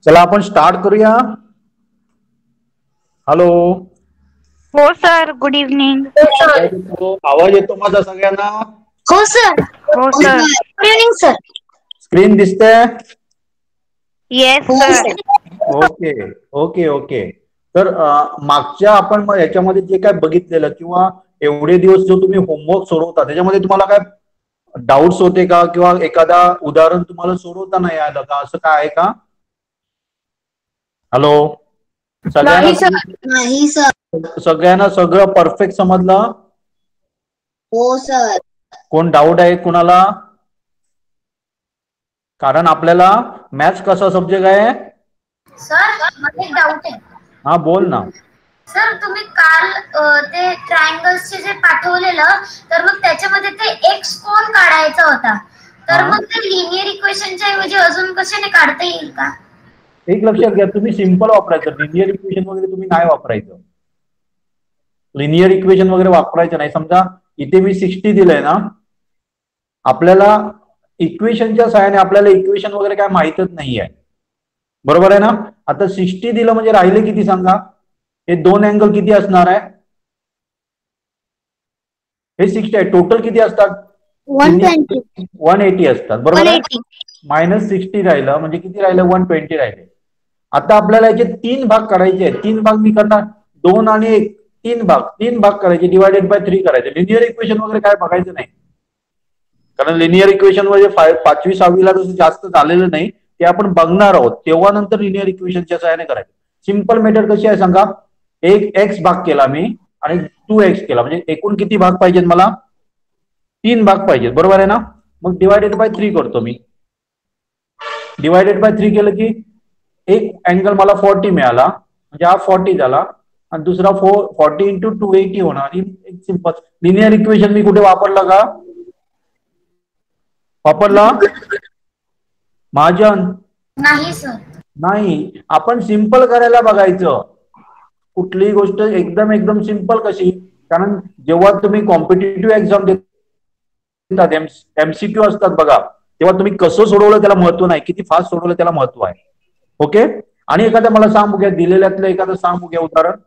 चला आपण स्टार्ट करूया. हॅलो. हो सर, गुड इव्हनिंग. आवाज येतो माझा सगळ्यांना? हो सर. हो sir. Good evening sir. Screen दिसते? Yes sir. Okay okay okay. तर मागच्या आपण याच्यामध्ये जे काय बघितलेलं किंवा एवढे दिवस जो तुम्ही होमवर्क सोडवता त्याच्यामध्ये तुम्हाला काय डाऊट्स होते का, किंवा एखादा उदाहरण तुम्हाला सोडवता नाही आलं का, असं काय आहे का? हॅलो. नाही सर. सगळ्यांना सगळं परफेक्ट समजलं? हो सर. कोण डाऊट आहे कुणाला? कारण आपल्याला मॅथ्स कसा सब्जेक्ट आहे? सर मला एक डाऊट आहे. हा बोल ना. सर तुम्ही काल ते ट्रायंगल्सचे जे पाठवलेलं, तर मग त्याच्यामध्ये ते एक्स कोण काढायचा होता, तर मग ते लिनियर इक्वेशनच्या ऐवजी अजून कशाने काढता येईल का? एक लक्षात घ्या, तुम्ही सिंपल वापरायचं, लिनियर इक्वेशन वगैरे तुम्ही नाही वापरायचं. लिनियर इक्वेशन वगैरे वापरायचं नाही. समजा इथे मी 60 दिलंय ना, आपल्याला इक्वेशनच्या सहाय्याने आपल्याला इक्वेशन वगैरे काय माहितच नाहीये, बरोबर आहे ना? आता 60 दिलं म्हणजे राहिले किती सांगा? हे दोन अँगल किती असणार आहे? हे 60 आहे. टोटल किती असतात? 180 असतात, बरोबर आहे? -60 राहिलं म्हणजे किती राहिलं? 120 राहिले. आता आपल्याला याचे 3 भाग काढायचे आहेत. 3 भाग मी करणार, 2 आणि 1, 3 भाग करायचे, डिवायडेड बाय 3 करायचे. लिनियर इक्वेशन वगैरे काय बघायचं नाही, कारण लिनियर इक्वेशन म्हणजे 5वी 6वीला जसं जास्त झालेलं नाही, ते आपण बघणार आहोत तेव्हा नंतर लिनियर इक्वेशनच्या सहाय्याने करायचं. सिंपल मेथड कशी आहे सांगा? एक एक्स भाग केला मी आणि 2x केला, म्हणजे एकूण किती भाग पाहिजेत मला? 3 भाग पाहिजेत, बरोबर आहे ना? मग डिवायडेड बाय 3 करतो मी. डिवायडेड बाय 3 केलं की एक अँगल मला 40 मिळाला, म्हणजे हा 40 झाला, आणि दुसरा 40 इंटू 280 होणार. एक सिंपल लिनियर इक्वेशन मी कुठे वापरला का? वापरला महाजन? नाही सर. नाही. आपण सिंपल करायला बघायचं. कुठलीही गोष्ट एकदम सिंपल कशी? कारण जेव्हा तुम्ही कॉम्पिटिटिव्ह एक्झाम देतात, MCQ असतात बघा, तेव्हा तुम्ही कसं सोडवलं त्याला महत्व नाही, किती फास्ट सोडवलं त्याला महत्व आहे. ओके. आणि एखादं मला सांग बघूया, दिलेल्यातलं एखादं सांग बघूया उदाहरण.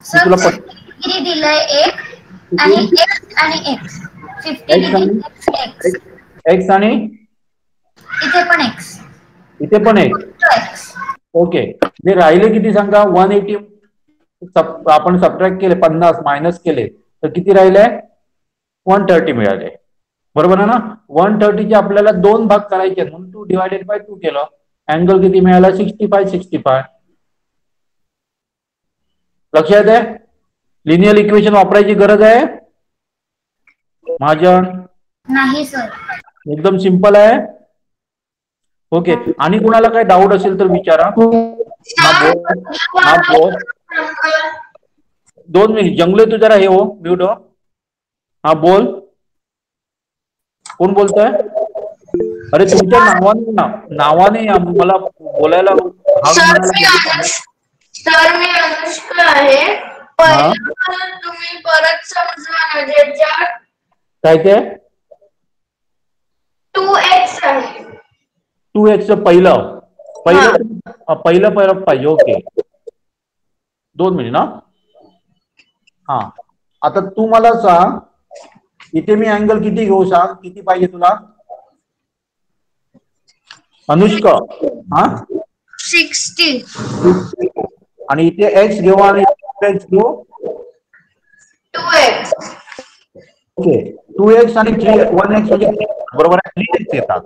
तुला किती दिलंय? एक आणि एक्स आणि एक्स. 50 एक्स आणि इथे पण एक्स, इथे पण एक्स. ओके. जे राहिले किती सांगा? 180. आपण सबट्रॅक्ट केले, 50 मायनस केले तर किती राहिले? 130 मिळाले, बरोबर आहे ना? 130चे आपल्याला 2 भाग करायचे, म्हणून 2 डिवायडेड बाय 2 केलं. अँगल किती मिळाला? 65. लक्षात आहे? लिनियर इक्वेशन वापरायची गरज आहे महाजन? नाही सर. एकदम सिंपल आहे. ओके. आणि कुणाला काही डाऊट असेल तर विचारा. हा बोल. 2 मिनिट जंगले, तू जरा हे हो, म्यूट हो. हा बोल. कोण बोलतोय? अरे तुमच्या नावाने मला बोलायला. सर मी अनुष्का आहे. तुम्ही परत समजा काय ते 2x आहे. 2x पहिलं पाहिजे. ओके. 2 मिनिट ना. हा, आता तू मला सांग, इथे मी अँगल किती घेऊ सांग? किती पाहिजे तुला अनुष्का? हा 60. आणि इथे एक्स घेऊ आणि एक्स घेऊ 2x. ओके. 2x आणि 1x म्हणजे बरोबर आहे, 3x येतात.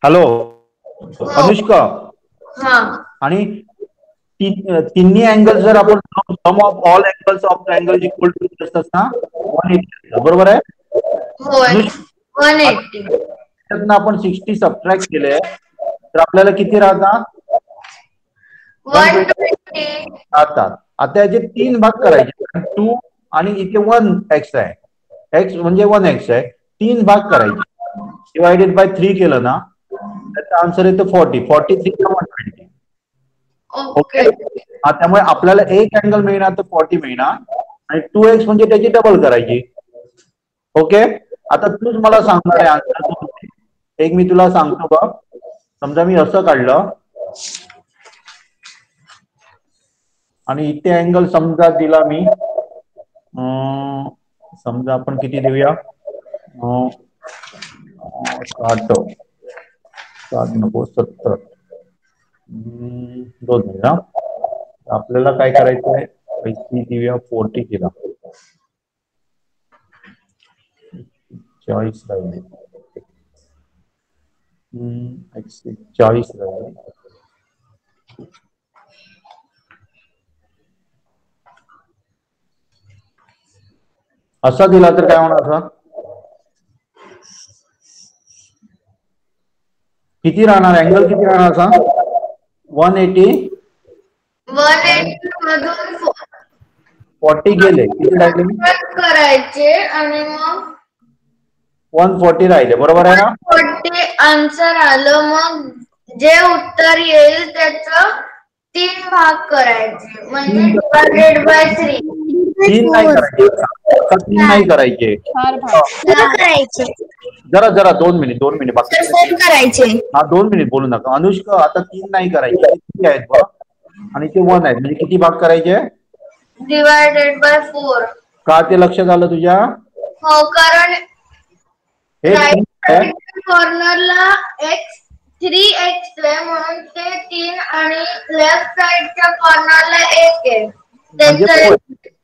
हॅलो अनुष्का? आणि तिन्ही अँगल जर आपण sum of all angles of triangle equal to असतात ना, 180, बरोबर आहे? होय, 180. आपण 60 सबट्रॅक्ट केले तर आपल्याला किती राहतात? 120 राहतात. आता याचे 3 भाग करायचे, 2 आणि इथे 1x आहे, x म्हणजे 1x आहे. 3 भाग करायचे, डिवायडेड बाय 3 केलं ना, त्याचा आन्सर येतो 40. 43 का 120. ओके. त्यामुळे आपल्याला एक अँगल मिळणार तर 40 मिळणार, आणि 2x म्हणजे त्याची डबल करायची. ओके. आता तूच मला सांगणार आहे आन्सर. एक मी तुला सांगतो बघ, समजा मी असं काढलं आणि इथे अँगल समजा दिला मी समजा आपण किती देऊया 60 नको 70 2 मिनिट आपल्याला काय करायचं आहे पैकी देऊया 40 केला 40 राहिले 40 राहिले असा दिला तर काय होणार असा किती राहणार अँगल किती राहणार असा 180 मधून 40 गेले किती राहिले करायचे आणि मग 140 राहिले बरोबर आहे ना 40 आन्सर आलं मग जे उत्तर येईल त्याचं 3 भाग करायचे म्हणजे डिवायडेड बाय 3 3 नाही करायचे 3 नाही करायचे करायचे जरा 2 मिनिट बाकी करायचे हा 2 मिनिट बोलू नका अनुष्का आता 3 नाही करायचे किती आहेत बघ आणि ते 1 आहेत म्हणजे किती भाग करायचे डिवायडेड बाय 4 का ते लक्षात आलं तुझ्या हो कारण हे राईट कॉर्नरला x 3x आहे म्हणून ते 3 आणि लेफ्ट साइडच्या कॉर्नरला 1 आहे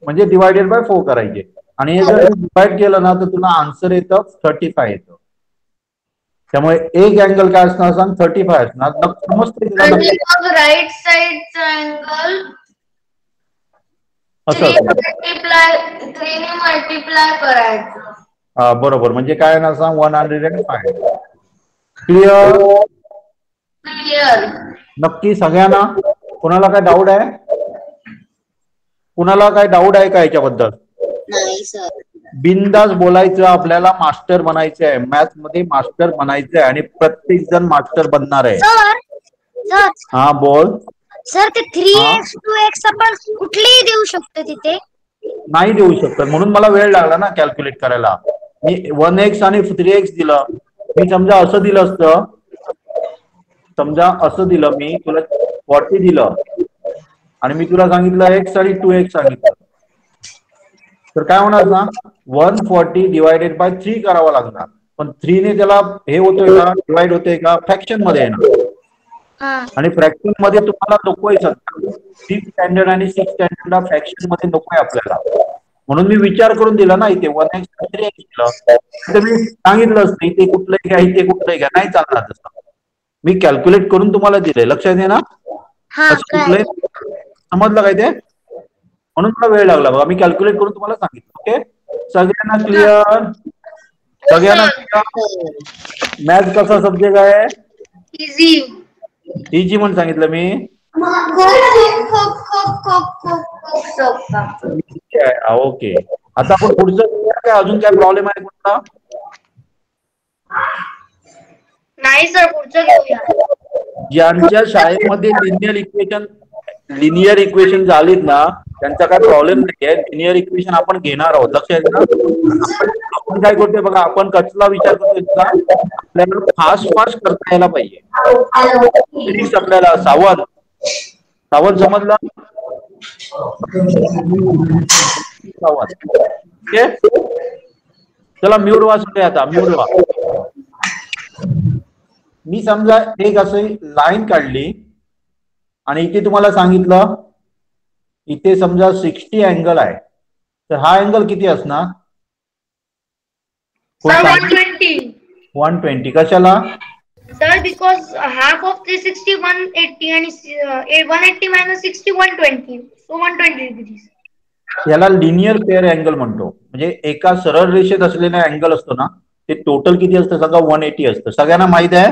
म्हणजे डिवायडेड बाय 4 करायचे आणि हे जर डिवाइड केलं ना तर तुला आन्सर येतं 35 येतं त्यामुळे एक अँगल काय असणार सांग 35 असणार समजते मग राईट साइडचा अँगल असं 3 ने मल्टिप्लाय करायचं बरोबर म्हणजे काय ना सांग 105 क्लिअर क्लिअर नक्की सगळ्यांना कोणाला काय डाऊट आहे कुणाला काय डाऊट आहे का याच्याबद्दल नाही सर बिंदास बोलायचं आपल्याला मास्टर बनायचं आहे मॅथ्स मध्ये मास्टर बनायचं आहे आणि प्रत्येक जण मास्टर बनणार आहे सर हा बोल सर ते 3x 2x आपण कुठलेही देऊ शकतो तिथे नाही देऊ शकत म्हणून मला वेळ लागला ना कॅल्क्युलेट करायला मी 1x आणि 3x दिलं मी समजा असं दिलं असतं समजा असं दिलं मी तुला 40 दिलं आणि मी तुला सांगितलं x आणि 2x सांगितलं तर काय होणार ना 140 डिवायडेड बाय 3 करावं लागणार पण 3 ने त्याला हे होतोय का डिवाइड होतोय का फ्रॅक्शन मध्ये येणार आणि फ्रॅक्शन मध्ये तुम्हाला नकोय सध्या 5th स्टँडर्ड आणि 6th स्टँडर्डला फ्रॅक्शन मध्ये नकोय आपल्याला म्हणून मी विचार करून दिला ना इथे 1x 3x दिलं तर मी सांगितलं असतं इथे कुठलंही घ्या इथे कुठलंही घ्या नाही चालणार तसं मी कॅल्क्युलेट करून तुम्हाला दिलंय लक्षात आहे ना समजलं काय ते म्हणून मला वेळ लागला बघा मी कॅल्क्युलेट करून तुम्हाला सांगितलं ओके सगळ्यांना क्लिअर मॅथ कसा सब्जेक्ट आहे इझी म्हणून सांगितलं मी ओके आता आपण पुढचं काय अजून काय प्रॉब्लेम आहे कोणता नाही सर पुढचं घेऊया ज्यांच्या शाळेमध्ये लिनियर इक्वेशन झालीत ना त्यांचा काय प्रॉब्लेम नाहीये लिनियर इक्वेशन आपण घेणार आहोत लक्षात ना आपण काय करतोय बघा आपण कसला विचार करतोय आपल्याला फास्ट करता यायला पाहिजे आपल्याला सावध समजला सावध ओके चला म्यूट वाचतोय आता म्यूट वा मी समजा एक अशी लाईन काढली आणि इथे तुम्हाला सांगितलं इथे समजा 60 अँगल आहे तर हा अँगल किती असणार 120 कशाला सर बिकॉज हाफ ऑफ 360 180 आणि 180 minus 60 120 so 120 degrees याला लिनियर पेअर अँगल म्हणतो म्हणजे एका सरळ रेषेत असलेला अँगल असतो ना ते टोटल किती असतं सांगा 180 असतं सगळ्यांना माहित आहे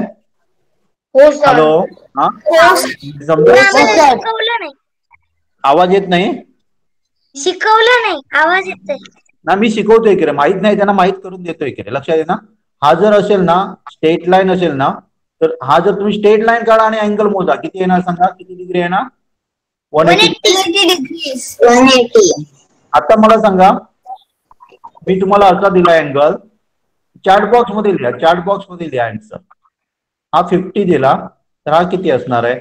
हो सर हॅलो हा शिकवलं नाही आवाज येत नाही शिकवलं नाही आवाज येतोय ना मी शिकवतोय की रे माहित नाही त्यांना माहित करून देतोय की रे लक्षात आहे ना हा जर असेल ना स्ट्रेट लाईन असेल ना तर हा जर तुम्ही स्ट्रेट लाईन काढा आणि अँगल मोजा किती येणार सांगा किती डिग्री येणार 180 आता मला सांगा मी तुम्हाला असा दिला अँगल चार्ट बॉक्स मध्ये लिहा आन्सर हा 50 दिला, तर हा किती असणार आहे?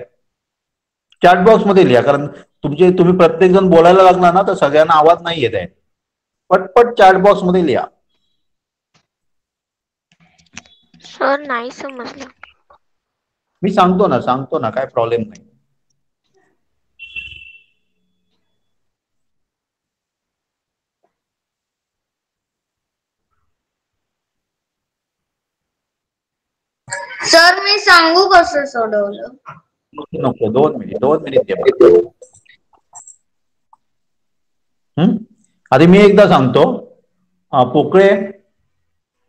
चॅट बॉक्स मध्ये लिहा, कारण तुम्ही प्रत्येक जण बोलायला लागला ना तर सगळ्यांना आवाज नाही येत आहे. पटपट चॅट बॉक्स मध्ये लिहा. सर नाही समजलं. मी सांगतो ना, काय प्रॉब्लेम नाही. सर मी सांगू कसं सोडवलं? नको, 2 मिनिट दे मला. आधी मी एकदा सांगतो.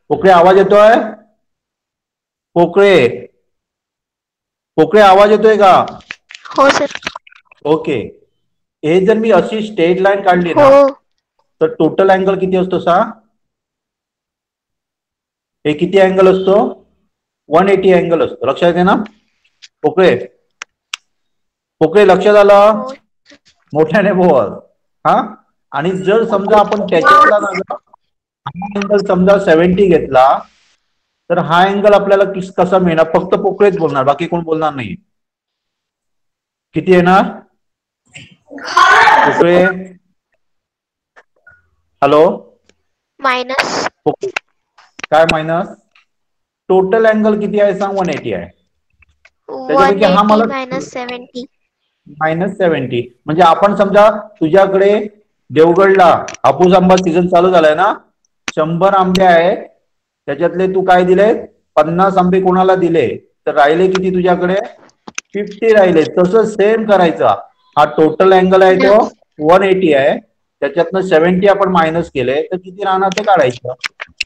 पोकळे आवाज येतोय? पोकळे आवाज येतोय का? हो सर. ओके. हे जर मी अशी स्ट्रेट लाईन काढली ना, हो. तर टोटल अँगल किती असतो सांग? हे किती अँगल असतो? 180 अँगल असतो. लक्षात येते ना? पोकळे लक्षात आलं? मोठ्याने बोल. हा, आणि जर समजा आपण त्याच्यातला अँगल समजा 70 घेतला, तर हा अँगल आपल्याला कसा मिळणार? फक्त पोकळेच बोलणार, बाकी कोण बोलणार नाही. किती येणार पोकळे? Hello, minus. काय मायनस? टोटल अँगल किती आहे सांग? 180 आहे. त्याच्यापैकी हा मला -70. -70. म्हणजे आपण समजा तुझ्याकडे देवगडला हापूस आंबा सीझन चालू झालाय ना, 100 आंबे आहेत, त्याच्यातले तू काय दिले? 50 आंबे कोणाला दिले, तर राहिले किती तुझ्याकडे? 50 राहिले. तसं सेम करायचा. हा टोटल अँगल आहे तो 180 आहे, त्याच्यातनं 70 आपण मायनस केले, तर किती राहणार ते काढायचं.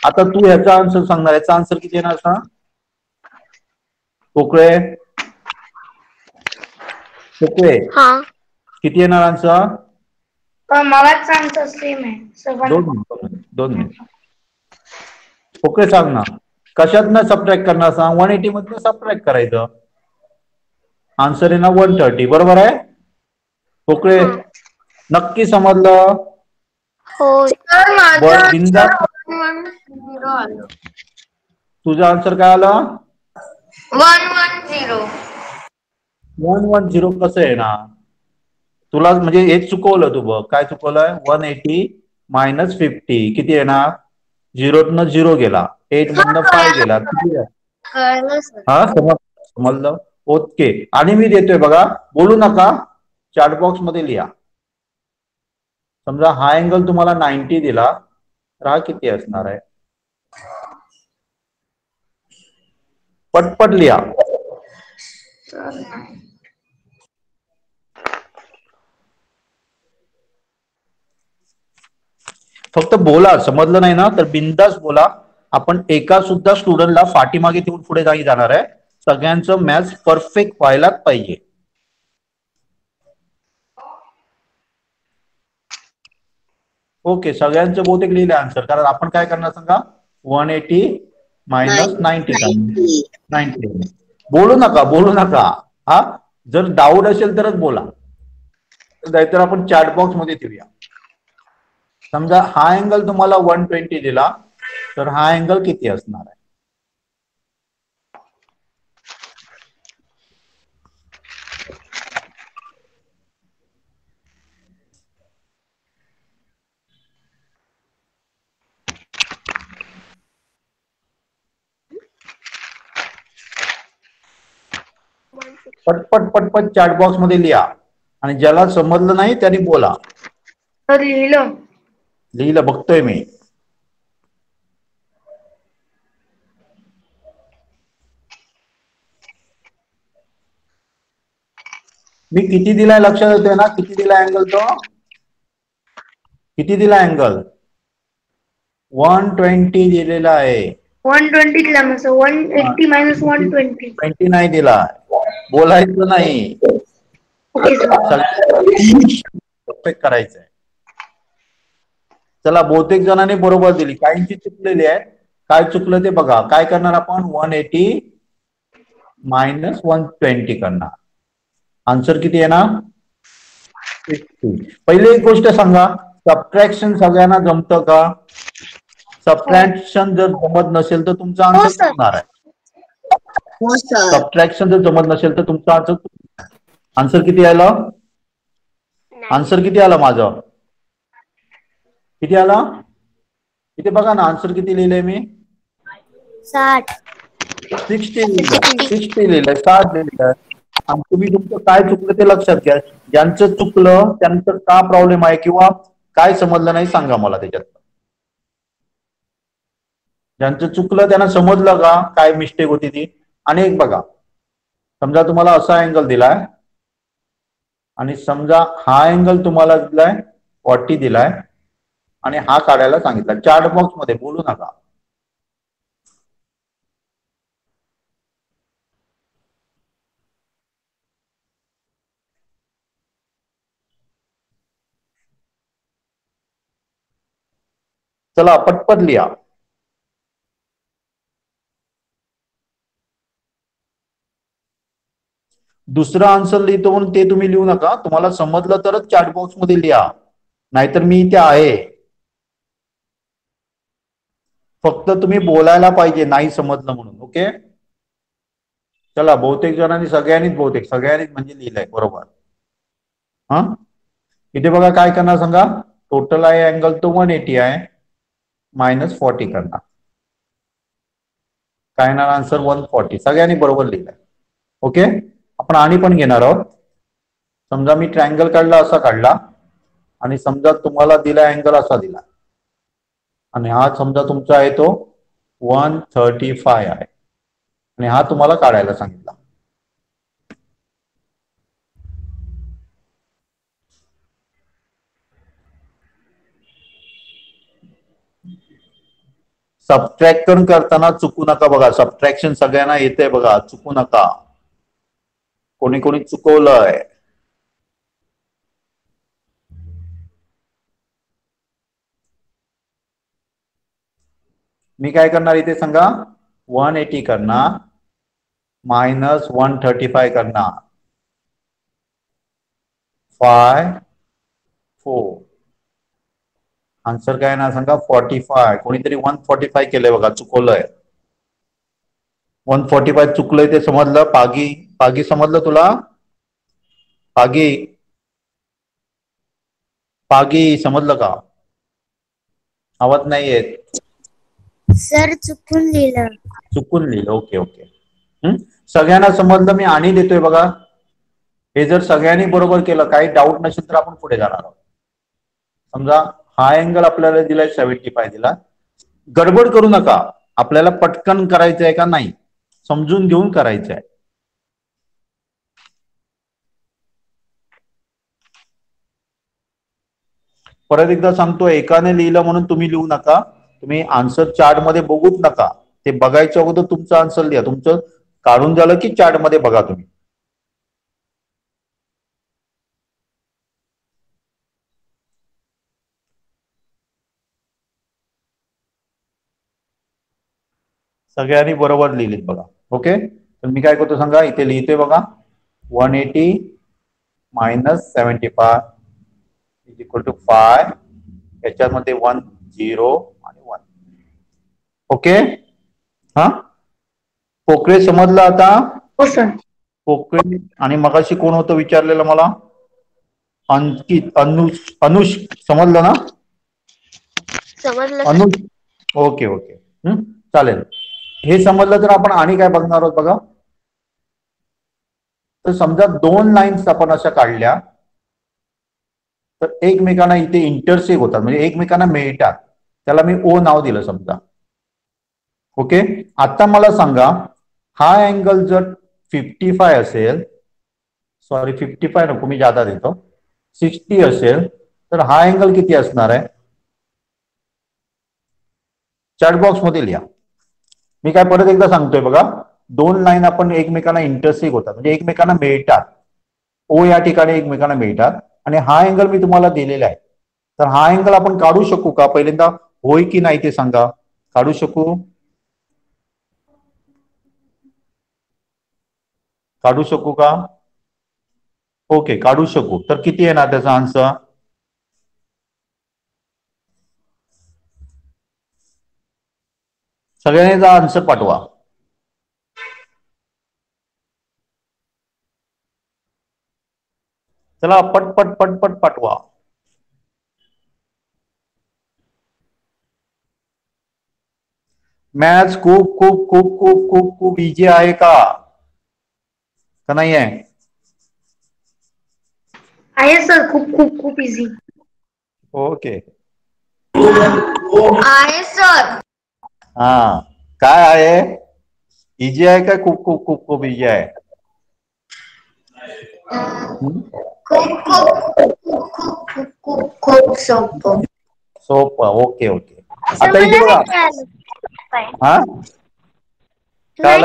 आता तू ह्याचा आन्सर सांगणार. याचा आन्सर किती येणार सांग पोकळे? किती येणार आन्सर? मलाच आन्सर सेम आहे. 2 मिनिट. पोकळे सांग ना, कशातनं सबट्रॅक्ट करणार सांग? 180 मधनं सबट्रॅक्ट करायचं. आन्सर आहे ना 130. बरोबर आहे पोकळे? नक्की समजलं? हो. तुझा आन्सर काय आला? 110. 110 कसं आहे ना? तुला म्हणजे हेच चुकवलं तू. बघ काय चुकवलंय. 180 मायनस 50 किती येणार? 0तनं 0 गेला, 8 मधनं 5 गेला. हा, समजलं? ओके. आणि मी देतोय बघा, बोलू नका, चॅट बॉक्स मध्ये लिहा. समजा हा अँगल तुम्हाला 90 दिला, तर हा किती असणार आहे? पटपट लिहा. फक्त बोला. समजलं नाही ना तर बिंदास बोला. आपण एका सुद्धा स्टुडंटला पाठीमागे ठेवून पुढे नाही जाणार आहे. सगळ्यांचं मॅथ्स परफेक्ट व्हायलाच पाहिजे. ओके, सगळ्यांचं बहुतेक लिहिले आन्सर. कारण आपण काय करणार सांगा? 180 मायनस 90. बोलू नका. हा, जर डाऊट असेल तरच बोला, नाहीतर आपण चॅट बॉक्स मध्ये ठेवूया. समजा हा अँगल तुम्हाला 120 दिला, तर हा अँगल किती असणार आहे? पटपट चॅट बॉक्स मध्ये लिहा, आणि ज्याला समजलं नाही त्यांनी बोला. लिहिलं बघतोय मी. मी किती दिलाय लक्षात येतोय ना? किती दिलाय अँगल तो? किती दिला अँगल? 120 दिलेला आहे. 120 दिला म्हणजे 180 मायनस 120. 20 नाही दिला. बोलायचं नाही. परफेक्ट करायचंय. चला, बहुतेक जणांनी बरोबर दिली, काहींची चुकलेली आहे. काय चुकलं ते बघा. काय करणार आपण? 180 मायनस 120 करणार. आन्सर किती येणार? 50. पहिले एक गोष्ट सांगा, सबट्रॅक्शन सगळ्यांना जमतं का? सबट्रॅक्शन जर जमत नसेल तर तुमचा आन्सर होणार आहे. हो सर. सबट्रॅक्शन जर जमत नसेल तर तुमचा आन्सर किती आला? आन्सर किती आला माझं? किती आला? इथे बघा ना, आन्सर किती लिहिलंय मी? 60. 60 लिहिलंय, 60 लिहिलंय. आणि तुम्ही तुमचं काय चुकलं ते लक्षात घ्या. ज्यांचं चुकलं त्यांचं का प्रॉब्लेम आहे किंवा काय समजलं नाही सांगा मला त्याच्यात. ज्यांचं चुकलं त्यांना समजलं का काय मिस्टेक होती ती? आणि एक बघा, समजा तुम्हाला असा अँगल दिलाय आणि समजा हा अँगल तुम्हाला दिलाय 40 दिलाय आणि हा काढायला सांगितला. चार्ट बॉक्स मध्ये बोलू नका. चला पटपट लिहा. दुसरं आन्सर लिहितो म्हणून ते तुम्ही लिहू नका. तुम्हाला समजलं तरच चॅट बॉक्स मध्ये लिहा, नाहीतर मी इथे आहे. फक्त तुम्ही बोलायला पाहिजे नाही समजलं म्हणून. ओके, चला. बहुतेक जणांनी सगळ्यांनीच म्हणजे लिहिलंय बरोबर. हा, इथे बघा काय करणार सांगा. टोटल आहे अँगल तो 180 आहे, -40 करणार. काय येणार आन्सर? 140. सगळ्यांनी बरोबर लिहिलंय. ओके, आपण आणि पण घेणार आहोत. समजा मी ट्रायंगल काढला, असा काढला आणि समजा तुम्हाला दिला अँगल असा दिला आणि हा समजा तुमचा आहे तो 135 आहे आणि हा तुम्हाला काढायला सांगितला. सबट्रॅक्शन करताना चुकू नका बघा. सबट्रॅक्शन सगळ्यांना येते बघा, चुकू नका. कोणी कोणी चुकवलंय. मी काय करणार इथे सांगा. 180 करणार, -135 करणार, 5 4. आन्सर काय ना सांगा? 45. कोणीतरी 145 केलंय बघा, चुकवलंय. 145 चुकलंय ते समजलं? पागी समजलं तुला? पागी समजलं का? आवाज नाही येत सर. चुकून लिहिलं. ओके. सगळ्यांना समजलं? मी आणि देतोय बघा. हे जर सगळ्यांनी बरोबर केलं, काही डाऊट नसेल तर आपण पुढे जाणार आहोत. समजा हा अँगल आपल्याला दिलाय 75 दिला. गडबड करू नका. आपल्याला पटकन करायचं आहे का नाही समजून घेऊन करायचं आहे. परत एकदा सांगतो, एकाने लिहिलं म्हणून तुम्ही लिहू नका. तुम्ही आन्सर चार्ट मध्ये बघूच नका. ते बघायच्या अगोदर तुमचं आन्सर लिहा. तुमचं काढून झालं की चार्ट मध्ये बघा तुम्ही. सगळ्यांनी बरोबर लिहिलीत बघा. ओके, तर मी काय करतो सांगा. इथे लिहितोय बघा. 180 - 75 = 5. याच्यामध्ये 1 0 आणि 1. ओके. हा, पोकळे समजलं आता? हो सर. पोकळे. आणि मगाशी कोण होतं विचारलेलं मला? अंकित, अनुष समजलं ना? समजलं. अनुष. ओके. चालेल. हे समजलं तर आपण आणि काय बघणार आहोत बघा. तर समजा 2 लाईन्स आपण अशा काढल्या तर एकमेकांना इथे इंटरसेक्ट होतात, म्हणजे एकमेकांना मिळतात. त्याला मी O नाव दिलं समजा. ओके, आता मला सांगा, हा अँगल जर 55 असेल, सॉरी 55 नको, मी जादा देतो, 60 असेल तर हा अँगल किती असणार आहे? चॅट बॉक्स मध्ये लिहा. मी काय परत एकदा सांगतोय बघा. 2 लाईन आपण एकमेकांना इंटरसेक्ट होतात, म्हणजे एकमेकांना मिळतात. O या ठिकाणी एकमेकांना मिळतात आणि हा अँगल मी तुम्हाला दिलेला आहे. तर हा अँगल आपण काढू शकू का? पहिल्यांदा होय की नाही ते सांगा. काढू शकू? काढू शकू का? ओके, काढू शकू. तर किती येणार त्याचा आन्सर? सगळ्यांनी आन्सर पाठवा. चला पटपट पटपट पाठवा. मॅथ्स खूप खूप खूप खूप खूप खूप इझी आहे का नाही आहे? आहे सर, खूप खूप खूप इझी. ओके. आहे सर. हा, काय आहे? इझी आहे का खूप खूप खूप खूप इझी आहे? खूप खूप खूप खूप खूप खूप खूप सोपं. सोपं. Okay okay. आता इथे बघा. हा, काय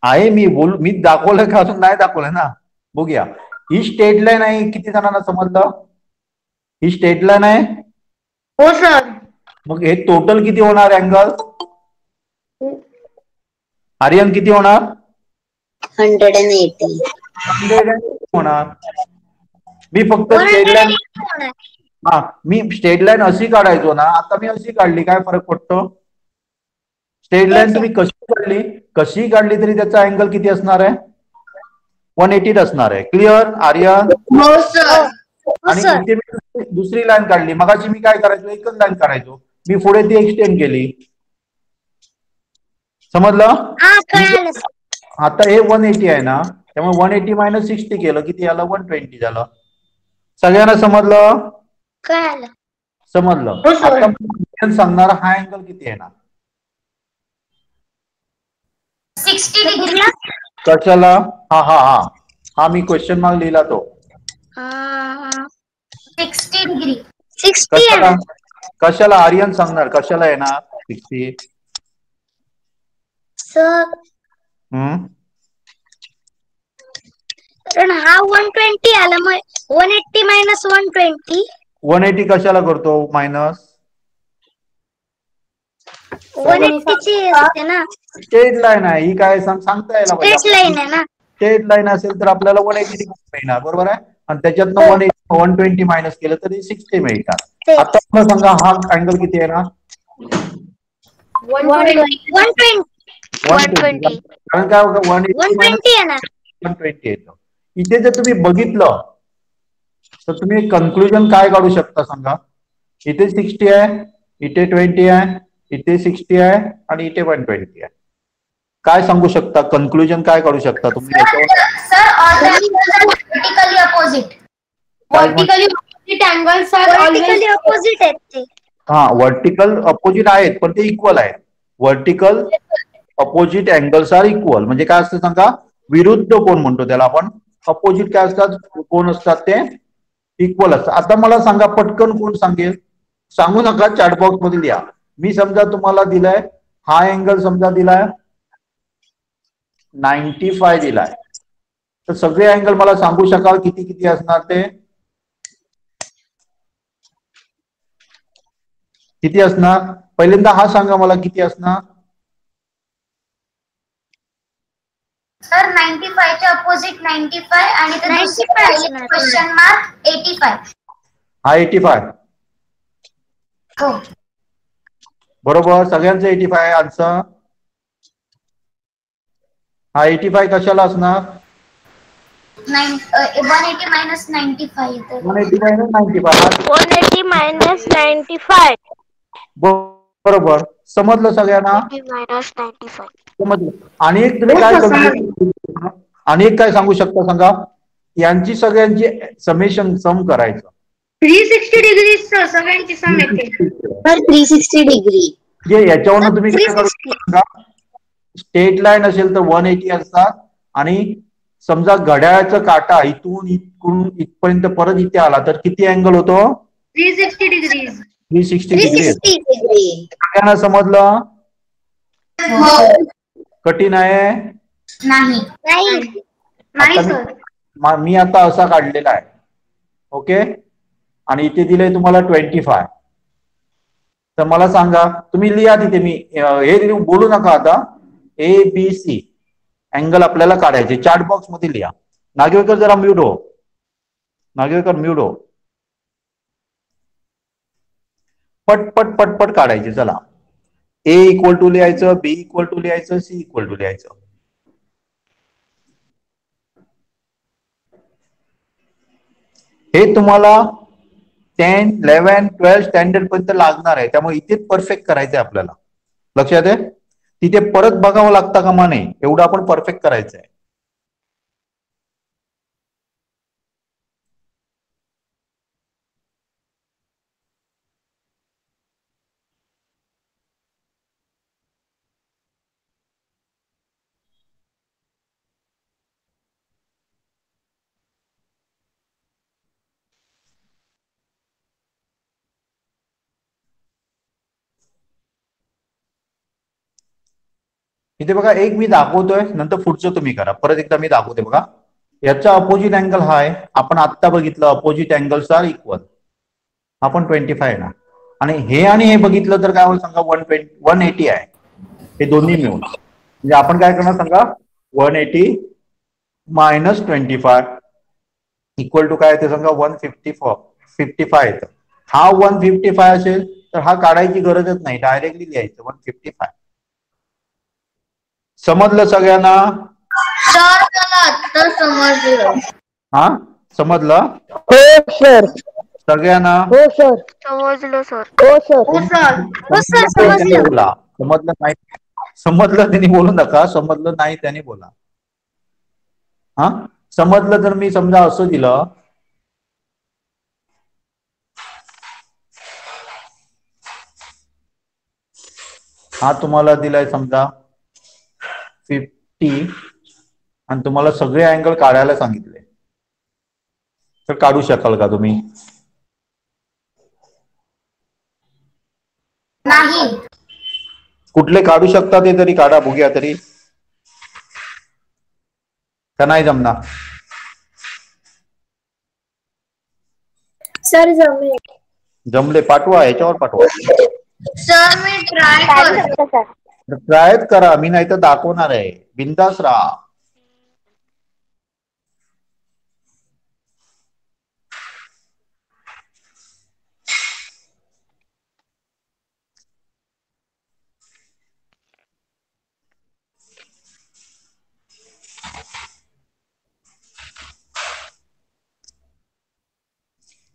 आहे मी दाखवलं का अजून नाही दाखवलं ना? बघूया. ही स्ट्रेट लाईन आहे, किती जणांना समजलं? ही स्ट्रेट लाईन आहे. हो सर. मग हे टोटल किती होणार अँगल? आर्यन किती होणार? 180 होणार. मी फक्त स्ट्रेट लाईन, हा मी स्ट्रेट लाईन अशी काढायचो ना, आता मी अशी काढली, काय फरक पडतो? स्ट्रेट लाईन तुम्ही कशी काढली तरी त्याचा अँगल किती असणार आहे? 180 असणार आहे. क्लिअर आर्यन? हो सर. आणि इथे मी दुसरी लाईन काढली. मगाशी मी काय करायचो? एकच लाईन काढायचो. मी पुढे ती एक्सटेंड केली. समजलं? आता हे 180 आहे ना, त्यामुळे 180 मायनस 60 केलं, किती आलं? 120 झालं. सगळ्यांना समजलं? समजलं. आता सांगणार हा अँगल किती येणार? 60 डिग्री. कशाला? हा हा हा हा मी क्वेश्चन मार्क लिहिला तो. 60 डिग्री. कशाला? कशाला आर्यन सांगणार कशाला येणार 60? सर कारण हा 120 आला, मग 180 मायनस 120. 180 कशाला करतो मायनस? 180 ची असते ना. स्ट्रेट लाईन आहे ही, काय सांगता यायला पाहिजे. स्ट्रेट लाईन आहे ना. स्ट्रेट लाईन असेल तर आपल्याला 180 मिळणार, बरोबर आहे. आणि त्याच्यातनं 120 मायनस केलं तरी 60 मिळतात. आता मला सांगा हा अँगल किती आहे ना? 120. कारण काय होतं? 120 आहे ना, 120 येतं. इथे जर तुम्ही बघितलं तर तुम्ही कन्क्लुजन काय काढू शकता सांगा? इथे 60 आहे, इथे 20 आहे, इथे 60 आहे आणि इथे 120 आहे. काय सांगू शकता? कन्क्लुजन काय काढू शकता तुम्ही? Sir all vertically opposite. Vertically opposite angles are always opposite आहेत ते. हा, वर्टिकल अपोजिट आहेत पण ते इक्वल आहेत. Vertical opposite angles are equal म्हणजे काय असतं सांगा? विरुद्ध कोण म्हणतो त्याला आपण. अपोजिट काय असतात? कोण असतात ते इक्वल असतात. आता मला सांगा पटकन, कोण सांगेल? सांगू नका, चॅट बॉक्स मध्ये लिहा. मी समजा तुम्हाला दिलाय हा अँगल, समजा दिलाय 95 दिलाय, तर सगळे अँगल मला सांगू शकाल किती किती असणार ते? किती असणार? पहिल्यांदा हा सांगा मला किती असणार? सर 95 च्या अपोजिट 95 आणि ते दुसरे क्वेश्चन मार्क 85. हा 85. हो बरोबर, सगळ्यांचं 85 आहे आन्सर. हा 85 कशाला असणार? 180 मायनस 95. 180 मायनस 95. 180 मायनस 95. बरोबर, समजलं सगळ्यांना? मायनस 95. समजलं. आणि एक तुम्ही काय करू, आणि एक काय सांगू शकता सांगा? यांची सगळ्यांची समेशन सम करायचं. 360 डिग्री सगळ्यांची सम येते. 360 डिग्री. याच्यावरून तुम्ही काय करू शकता? स्ट्रेट लाईन असेल तर 180 असतात, आणि समजा घड्याळाचा काटा इथून इथपर्यंत परत इथे आला तर किती अँगल होतो? 360 डिग्री. 360 डिग्री. सगळ्यांना समजलं? कठीण आहे? नाही सर. मी आता असा काढलेला आहे. ओके, आणि इथे दिलंय तुम्हाला 25. तर मला सांगा, तुम्ही लिहा तिथे, मी हे बोलू नका आता. ABC अँगल आपल्याला काढायचे, चार्ट बॉक्स मध्ये लिहा. नागवेकर जरा म्यूट हो. नागवेकर म्यूट हो. पटपट पटपट काढायचे. चला, A इक्वल टू लिहायचं, B इक्वल टू लिहायचं, C इक्वल टू लिहायचं. हे तुम्हाला 10, 11, 12 स्टँडर्ड पर्यंत लागणार आहे, त्यामुळे इथेच परफेक्ट करायचं आहे आपल्याला. लक्षात आहे? तिथे परत बघावं लागतं का नये, एवढं आपण परफेक्ट करायचं आहे. इथे बघा, एक मी दाखवतोय, नंतर पुढचं तुम्ही करा. परत एकदा मी दाखवते बघा. याचा अपोजिट अँगल हा आहे, आपण आत्ता बघितलं अपोजिट अँगल्स आर इक्वल, आपण 25 ना. आणि हे बघितलं तर काय होईल सांगा, 180 आहे, हे दोन्ही मिळून. म्हणजे आपण काय करणार सांगा, 180 मायनस 25 इक्वल टू काय येते सांगा, 155 येतं. हा 155 असेल तर हा काढायची गरजच नाही, डायरेक्टली लिहायचं 155. समजलं सगळ्यांना? सर मला आता समजलं. हा समजलं? हो सर. सगळ्यांना? हो सर. समजलं सर. हो सर. हो सर. हो सर समजलं. बोला. समजलं नाही, समजलं त्यांनी बोलू नका, समजलं नाही त्याने बोला. हा समजलं तर मी समजा असं दिलं, हा तुम्हाला दिलाय समजा 50 आणि तुम्हाला सगळे अँगल काढायला सांगितले, तर काढू शकाल का तुम्ही? नाही. कुठले काढू शकता ते तरी काढा, बघूया तरी, का नाही जमणार? सर जमले. जमले, पाठवा, याच्यावर पाठवा. सर मी ट्राय करतो. ट्रायच करा, मी नाही तर दाखवणार आहे, बिंदास राहा.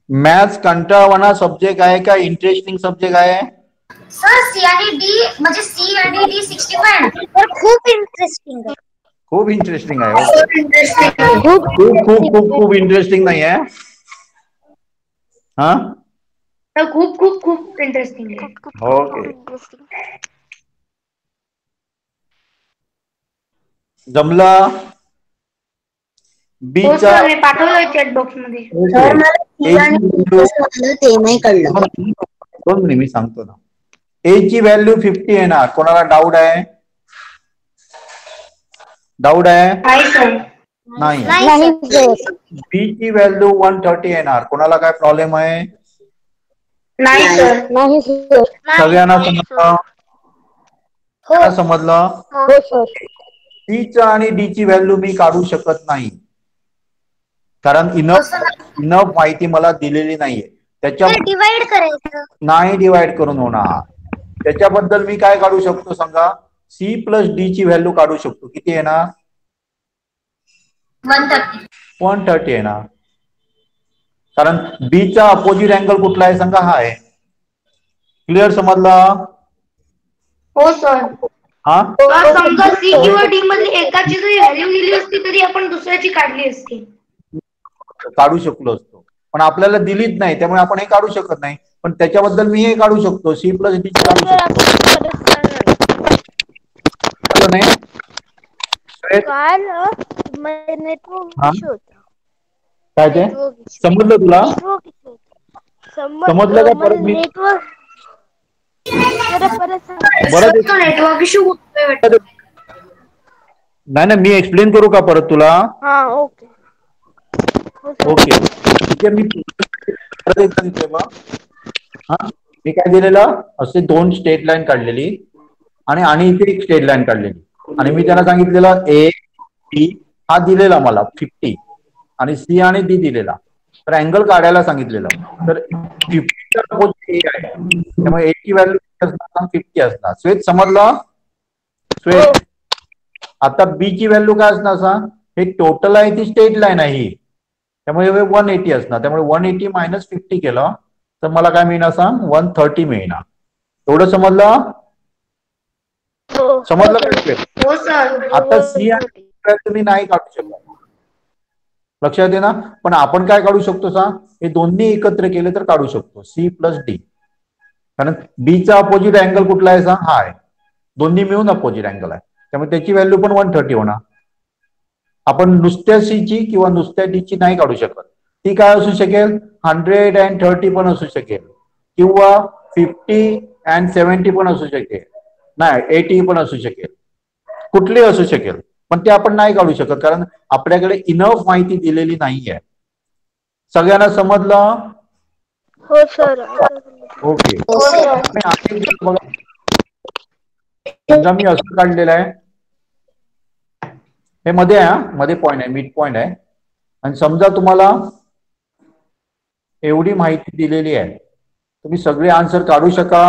मॅथ्स कंटाळवाणा सब्जेक्ट आहे का इंटरेस्टिंग सब्जेक्ट आहे? सर सी आणि डी म्हणजे सी आणि डी 65 सर खूप इंटरेस्टिंग आहे. खूप इंटरेस्टिंग आहे. खूप खूप खूप खूप खूप इंटरेस्टिंग नाही आहे. हा खूप खूप खूप इंटरेस्टिंग आहे. ओके, जमलं? बी हो चा सर, मी पाठवलंय चॅट बॉक्स मध्ये. ते नाही कळलं. दोन मिनिट मी सांगतो ना. ए ची व्हॅल्यू 50 येणार, कोणाला डाऊट आहे? डाऊट आहे? आहे सर. नाही. नाही सर. बी ची व्हॅल्यू 130 येणार, कोणाला काय प्रॉब्लेम आहे? नाही सर. नाही सर. सगळ्यांना समजलं? हो समजलं? हो सर. सी चा आणि डी ची व्हॅल्यू मी काढू शकत नाही, कारण इनफ माहिती मला दिलेली नाहीये. त्याच्या डिवाइड करायचं नाही, डिवाइड करून होणार. त्याच्याबद्दल मी काय काढू शकतो सांगा, सी प्लस डी ची व्हॅल्यू काढू शकतो. किती येणार? 130 येणार. कारण बी चा अपोजिट अँगल कुठला आहे सांगा, हा आहे. क्लिअर, समजला? हो सर. हा समजा सी किंवा डी मध्ये एकाची जरी व्हॅल्यू दिली असती तरी आपण दुसऱ्याची काढली असती. काढू शकलो असतो, पण आपल्याला दिलीच नाही, त्यामुळे आपण हे काढू शकत नाही. पण त्याच्याबद्दल मी हे काढू शकतो, सी प्लस डी काढू शकतो. नाही काय ते समजलं तुला? समजलं का? परत मी नेटवर्क इश्यू नाही ना, मी एक्सप्लेन करू का परत तुला? ओके. ओके, ठीक आहे. मी परत एकदा दिसतोय बा. हा मी काय दिलेलं, असे 2 स्ट्रेट लाईन काढलेली आणि इथे एक स्ट्रेट लाईन काढलेली, आणि मी त्यांना सांगितलेलं ए बी हा दिलेला मला 50 आणि सी आणि डी दिलेला, तर अँगल काढायला सांगितलेलं. तर 50 ए आहे, त्यामुळे ए ची व्हॅल्यू 50 असणार. श्वेत समजलं? श्वेत, आता बी ची व्हॅल्यू काय असणार? हे टोटल आहे, ती स्ट्रेट लाईन आहे. त्यामुळे 180 असणार. त्यामुळे 180 मायनस 50 केलं तर मला काय मिळणार सांग? 130 मिळणार. एवढं समजलं? समजलं का? हो सर. आता सी आणि तुम्ही नाही काढू शकत, लक्षात आहे ना. पण आपण काय काढू शकतो सांग? हे दोन्ही एकत्र केले तर काढू शकतो, सी प्लस डी. कारण बी चा अपोजिट अँगल कुठला आहे सांग? हा आहे. दोन्ही मिळून अपोजिट अँगल आहे, त्यामुळे त्याची व्हॅल्यू पण 130 होणार. आपण नुसत्या सी ची किंवा नुसत्या डी ची नाही काढू शकत. ती काय असू शकेल? 130 पण असू शकेल, किंवा 50 and 70 पण असू शकेल, नाही 80 पण असू शकेल, कुठली असू शकेल. पण ते आपण नाही काढू शकत कारण आपल्याकडे इनफ माहिती दिलेली नाहीये. सगळ्यांना समजलं? हो सर. ओके. समजा मी असं काढलेलं आहे, हे मध्ये आहे, मध्ये पॉइंट आहे, मिड पॉइंट आहे. आणि समजा तुम्हाला एवढी माहिती दिलेली आहे, तुम्ही सगळे आन्सर काढू शका?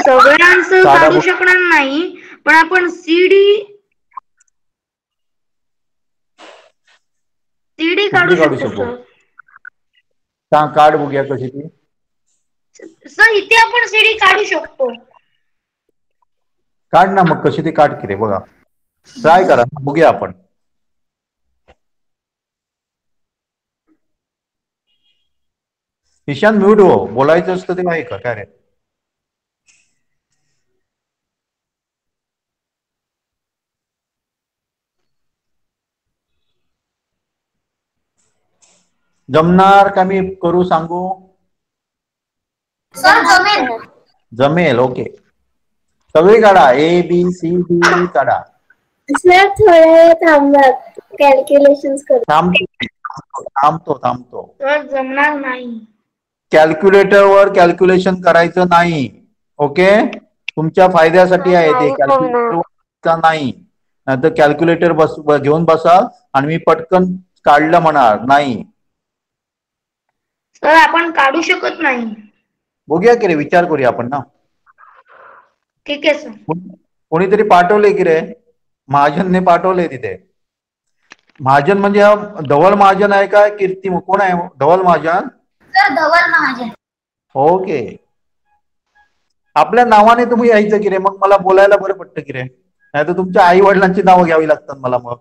सगळे आन्सर काढू शकणार नाही, पण आपण सीडी काढू शकतो. सांग, काढ बघूया कशी ती. सर इथे आपण सीडी काढू शकतो. काढ ना मग, कशी ती काढ की रे, बघा, ट्राय करा, बघूया आपण. ईशान म्यूट हो, बोलायचं असतं तेव्हा आहे का काय रे? जमणार का मी करू सांगू? सर जमेल. जमेल. ओके, सगळी काढा, ए बी सी डी काढा. सर थोडे थांबा, कॅल्क्युलेशन थांबतो. सर जमणार नाही. कॅल्क्युलेटरवर कॅल्क्युलेशन करायचं नाही. ओके, तुमच्या फायद्यासाठी आहे ते. कॅल्क्युलेटर नाही, नाहीतर कॅल्क्युलेटर घेऊन बसा आणि मी पटकन काढलं म्हणणार नाही. सर आपण काढू शकत नाही. बघूया की रे, विचार करूया आपण ना. ठीक आहे सर. कोणीतरी पाठवले की रे, महाजनने पाठवले तिथे. महाजन म्हणजे धवल महाजन आहे का कीर्ती? कोण आहे धवल महाजन? सर धवल महाजन. ओके, आपल्या नावाने तुम्ही यायचं की रे, मग मला बोलायला बरं पडतं की रे. नाही तर तुमच्या आई वडिलांची नावं घ्यावी लागतात मला, मग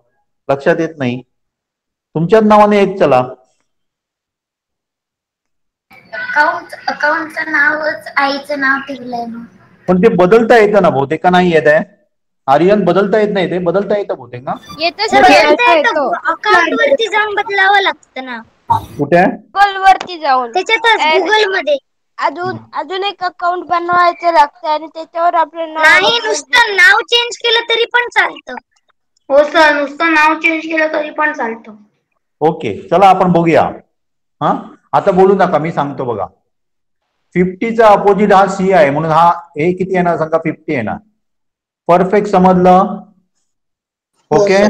लक्षात येत नाही. तुमच्याच नावाने येत चला. अकाउंटचं नावच आईचं नाव ठेवलंय ना. पण ते बदलता येतं ना बहुतेक, का नाही येत आहे? आर्यन बदलता येत नाही, ते बदलता येतं बहुतेक ना. अकाउंट वरती जाऊन बदलावं लागतं ना. कुठे? गुगल वरती जाऊन, त्याच्यातच गुगल मध्ये अजून एक अकाउंट बनवायचं लागतं आणि त्याच्यावर आपलं नाही, नुसतं नाव चेंज केलं तरी पण चालतं. हो सर, नुसतं नाव चेंज केलं तरी पण चालतं. ओके, चला आपण बघूया. हा, आता बोलू नका, मी सांगतो बघा. 50चा अपोजिट हा सी आहे, म्हणून हा ए किती येणार सांगा? 50 येणार. परफेक्ट समजलं? ओके.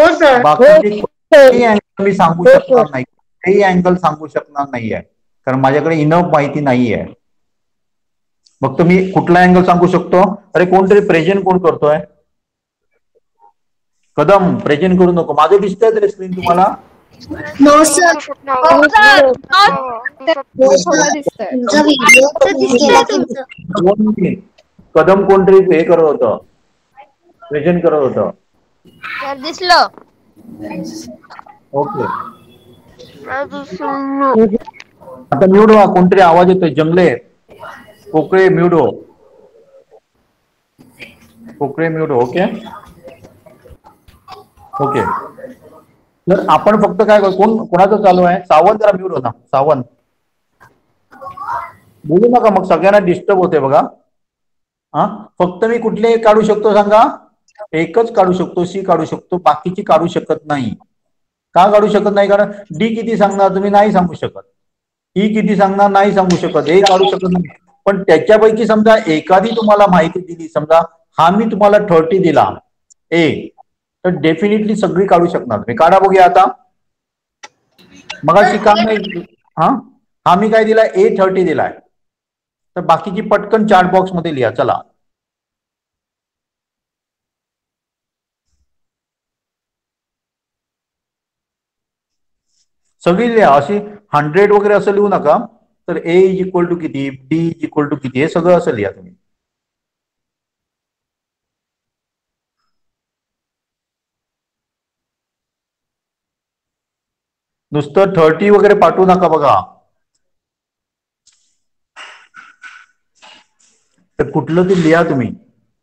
हो सर. बाकी अँगल मी सांगू शकणार नाही, काही अँगल सांगू शकणार नाहीये, कारण माझ्याकडे इनफ माहिती नाहीये. मग तुम्ही कुठला अँगल सांगू शकतो? अरे कोणतरी प्रेझेंट कोण करतोय? कदम, प्रेझेंट करू नको. माझं दिसतंय तरी स्क्रीन तुम्हाला? No sir. कदम कोणतरी हे करत होतं, प्रेझेंट करत होतं. दिसलं. ओके, आता म्यूट व्हा. कोणतरी आवाज येतोय, जंगले कोकळे म्यूट हो, कोकळे म्यूट हो. ओके ओके, तर आपण फक्त काय करू, कोणाचं चालू आहे? सावंत, जरा म्यूट होता. सावंत बोलू नका, मग सगळ्यांना डिस्टर्ब होते बघा. हा, फक्त मी कुठले काढू शकतो सांगा? एकच काढू शकतो, सी काढू शकतो, बाकीची काढू शकत नाही. का काढू शकत नाही? कारण डी किती सांगणार तुम्ही? नाही सांगू शकत. ई किती सांगणार? नाही सांगू शकत. ए काढू शकत नाही. पण त्याच्यापैकी समजा एखादी तुम्हाला माहिती दिली, समजा हा मी तुम्हाला 30 दिला ए, तर डेफिनेटली सगळी काढू शकणार तुम्ही. काढा बघूया आता. मगाशी काम नाही. हा मी काय दिलाय? A30 दिलाय, तर बाकीची पटकन चार्ट बॉक्स मध्ये लिहा. चला, सगळी लिहा, अशी 100 वगैरे असं लिहू नका. तर ए इज इक्वल टू किती, डी इज इक्वल टू किती, हे सगळं असं लिहा तुम्ही. नुसतं 30 वगैरे पाठवू नका बघा. तर कुठलं ते लिहा तुम्ही.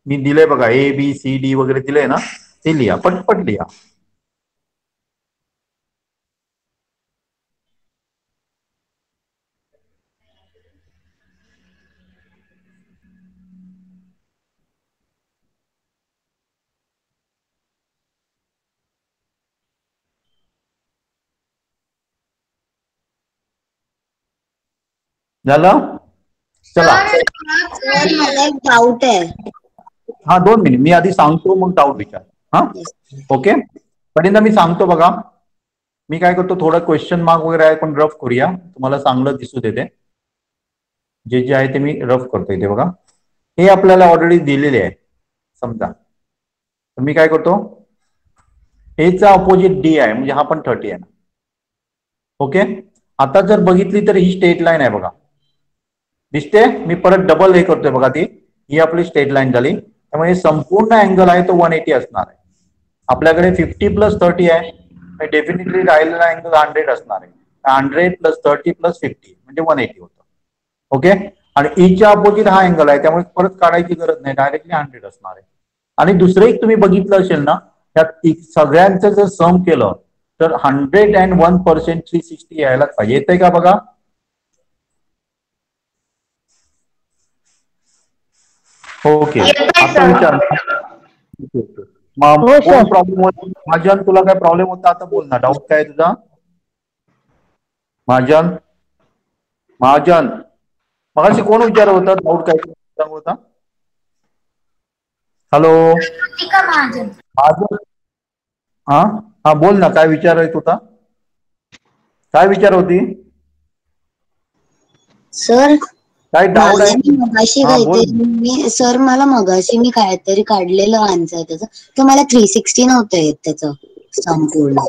मी दिलंय बघा, ए बी सी डी वगैरे दिलंय ना, ते लिहा, पटपट लिहा. झालं? चला. मला एक डाऊट आहे. हा 2 मिनिट, मी आधी सांगतो मग डाऊट विचार. हा ओके, पहिल्यांदा मी सांगतो बघा. मी काय करतो, थोडं क्वेश्चन मार्क वगैरे आहे पण रफ करूया, तुम्हाला चांगलं दिसू देते. जे जे आहे ते मी रफ करतो इथे बघा. हे आपल्याला ऑलरेडी दिलेले आहे समजा. तर मी काय करतो, एचा अपोजिट डी आहे म्हणजे हा पण 30 आहे ना. ओके, आता जर बघितली तर ही स्ट्रेट लाईन आहे बघा, दिसते. मी परत डबल हे करतोय बघा, ती ही आपली स्ट्रेट लाईन झाली. त्यामुळे संपूर्ण अँगल आहे तो 180 असणार आहे. आपल्याकडे 50 + 30 आहे, डेफिनेटली राहिलेला अँगल 100 असणार आहे. 100 + 30 + 50 म्हणजे 180 होतं. ओके, आणि ईच्या अपोजिट हा अँगल आहे, त्यामुळे परत काढायची गरज नाही, डायरेक्टली 100 असणार आहे. आणि दुसरं एक तुम्ही बघितलं असेल ना, त्यात सगळ्यांचं जर सम केलं तर 101% 360 यायलाच पाहिजे. येतंय का बघा? ओके, आता विचार. कोण प्रॉब्लेम होता? महाजन, तुला काय प्रॉब्लेम होता? आता बोल ना, डाऊट काय तुझा? महाजन मगाशी कोण विचारत होता? डाऊट काय होता? हॅलो महाजन. हा हा, बोल ना, काय विचार आहे तुझा? काय विचार होती सर? काय डाऊट आहे? सर मला मगाशी मी काहीतरी काढलेलं आन्सर त्याचं, तर मला 360 नव्हतं येत त्याचं संपूर्ण.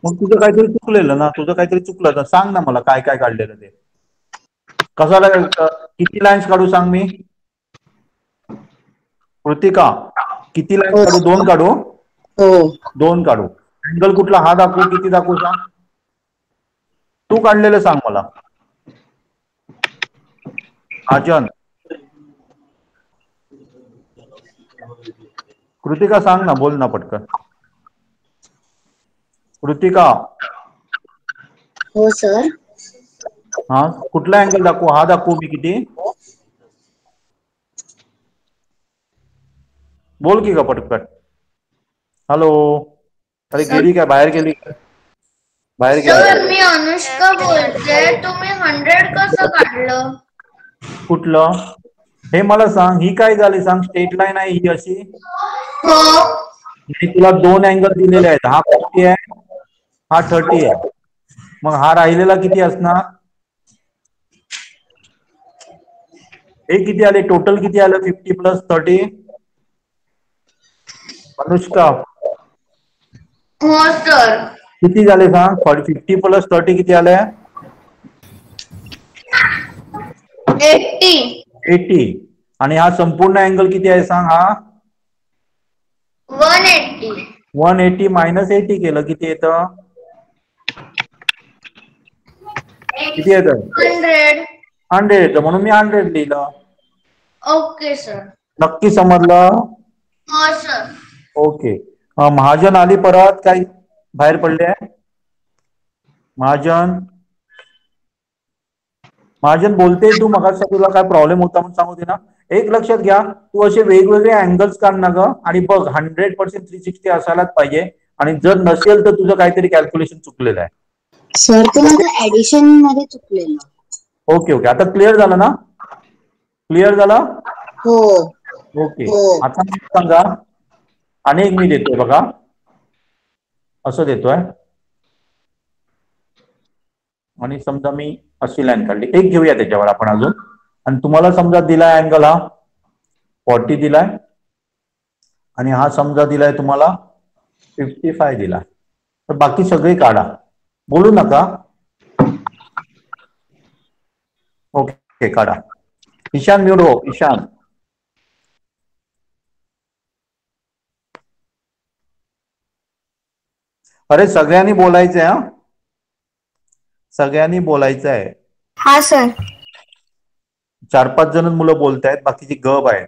मग तुझं काहीतरी चुकलेलं ना, तुझं काहीतरी चुकलं तर सांग ना मला, काय काय काढलेलं ते. कसा किती लाईन्स काढू सांग मी. कृतिका, किती लाईन्स काढू? 2 काढू? हो 2 काढू. अँगल कुठला? हा दाखवू? किती दाखवू सांग? तू काढलेलं सांग मला. महाजन, कृतिका सांग ना, बोल ना पटकन. कृतिका. हो सर. हा, कुठला अँगल दाखवू? हा दाखवू मी किती? बोल की का पटकन. हॅलो, अरे गेली काय? बाहेर गेली? बाहेर गेली? मी अनुष्का बोलते. तुम्ही 100 कसं काढलं? कुठलं? हे मला सांग. ही काय झाली सांग? स्ट्रेट लाईन आहे ही अशी. हो. मी तुला 2 अँगल दिलेले आहेत. हा 40 आहे, हा 30 आहे. मग हा राहिलेला किती असणार? हे किती आले? टोटल किती आलं? 50 + 30. अनुष्का, हो सर. किती झाले सांग? 50 + 30 किती आले? 80. आणि हा संपूर्ण अँगल किती आहे सांग? हा 180. 180 - 80 केलं किती येतं? किती येतं? 100 येतं, म्हणून मी 100 लिहिलं. Okay sir. नक्की समजलं? हो सर. ओके. महाजन आली परत, काही बाहेर पडले आहे? महाजन बोलते तू, मगाचा तुला काय प्रॉब्लेम होता म्हणून सांगू दे ना. एक लक्षात घ्या, तू असे वेगवेगळे अँगल्स काढ ना ग, आणि बघ 100% 360 असायलाच पाहिजे. आणि जर नसेल तर तुझं काहीतरी कॅल्क्युलेशन चुकलेलं आहे. सर ते माझं ऍडिशन मध्ये चुकलेलं. ओके ओके, आता क्लिअर झालं ना? क्लिअर झालं? हो. ओके. आता सांगा, अनेक मी देतोय बघा, असं देतोय. आणि समजा मी अशी लाईन काढली, एक घेऊया त्याच्यावर आपण अजून. आणि तुम्हाला समजा दिलाय अँगल हा 40 दिलाय, आणि हा समजा दिलाय तुम्हाला 55 दिलाय. तर बाकी सगळे काढा, बोलू नका. ओके काढा. ईशान म्यूट हो. ईशान अरे सगळ्यांनी बोलायचंय हा, सगळ्यांनी बोलायचं आहे. हा सर. 4-5 जण मुलं बोलतायत, बाकीची गप आहेत.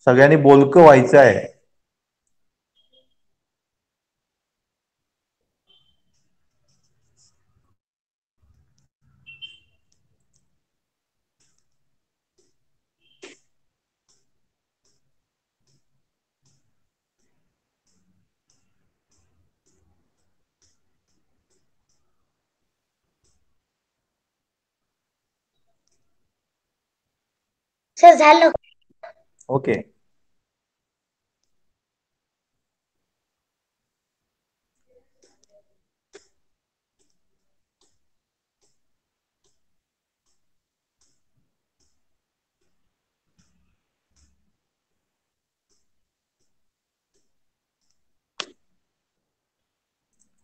सगळ्यांनी बोलकं व्हायचं आहे. सर झालं. ओके.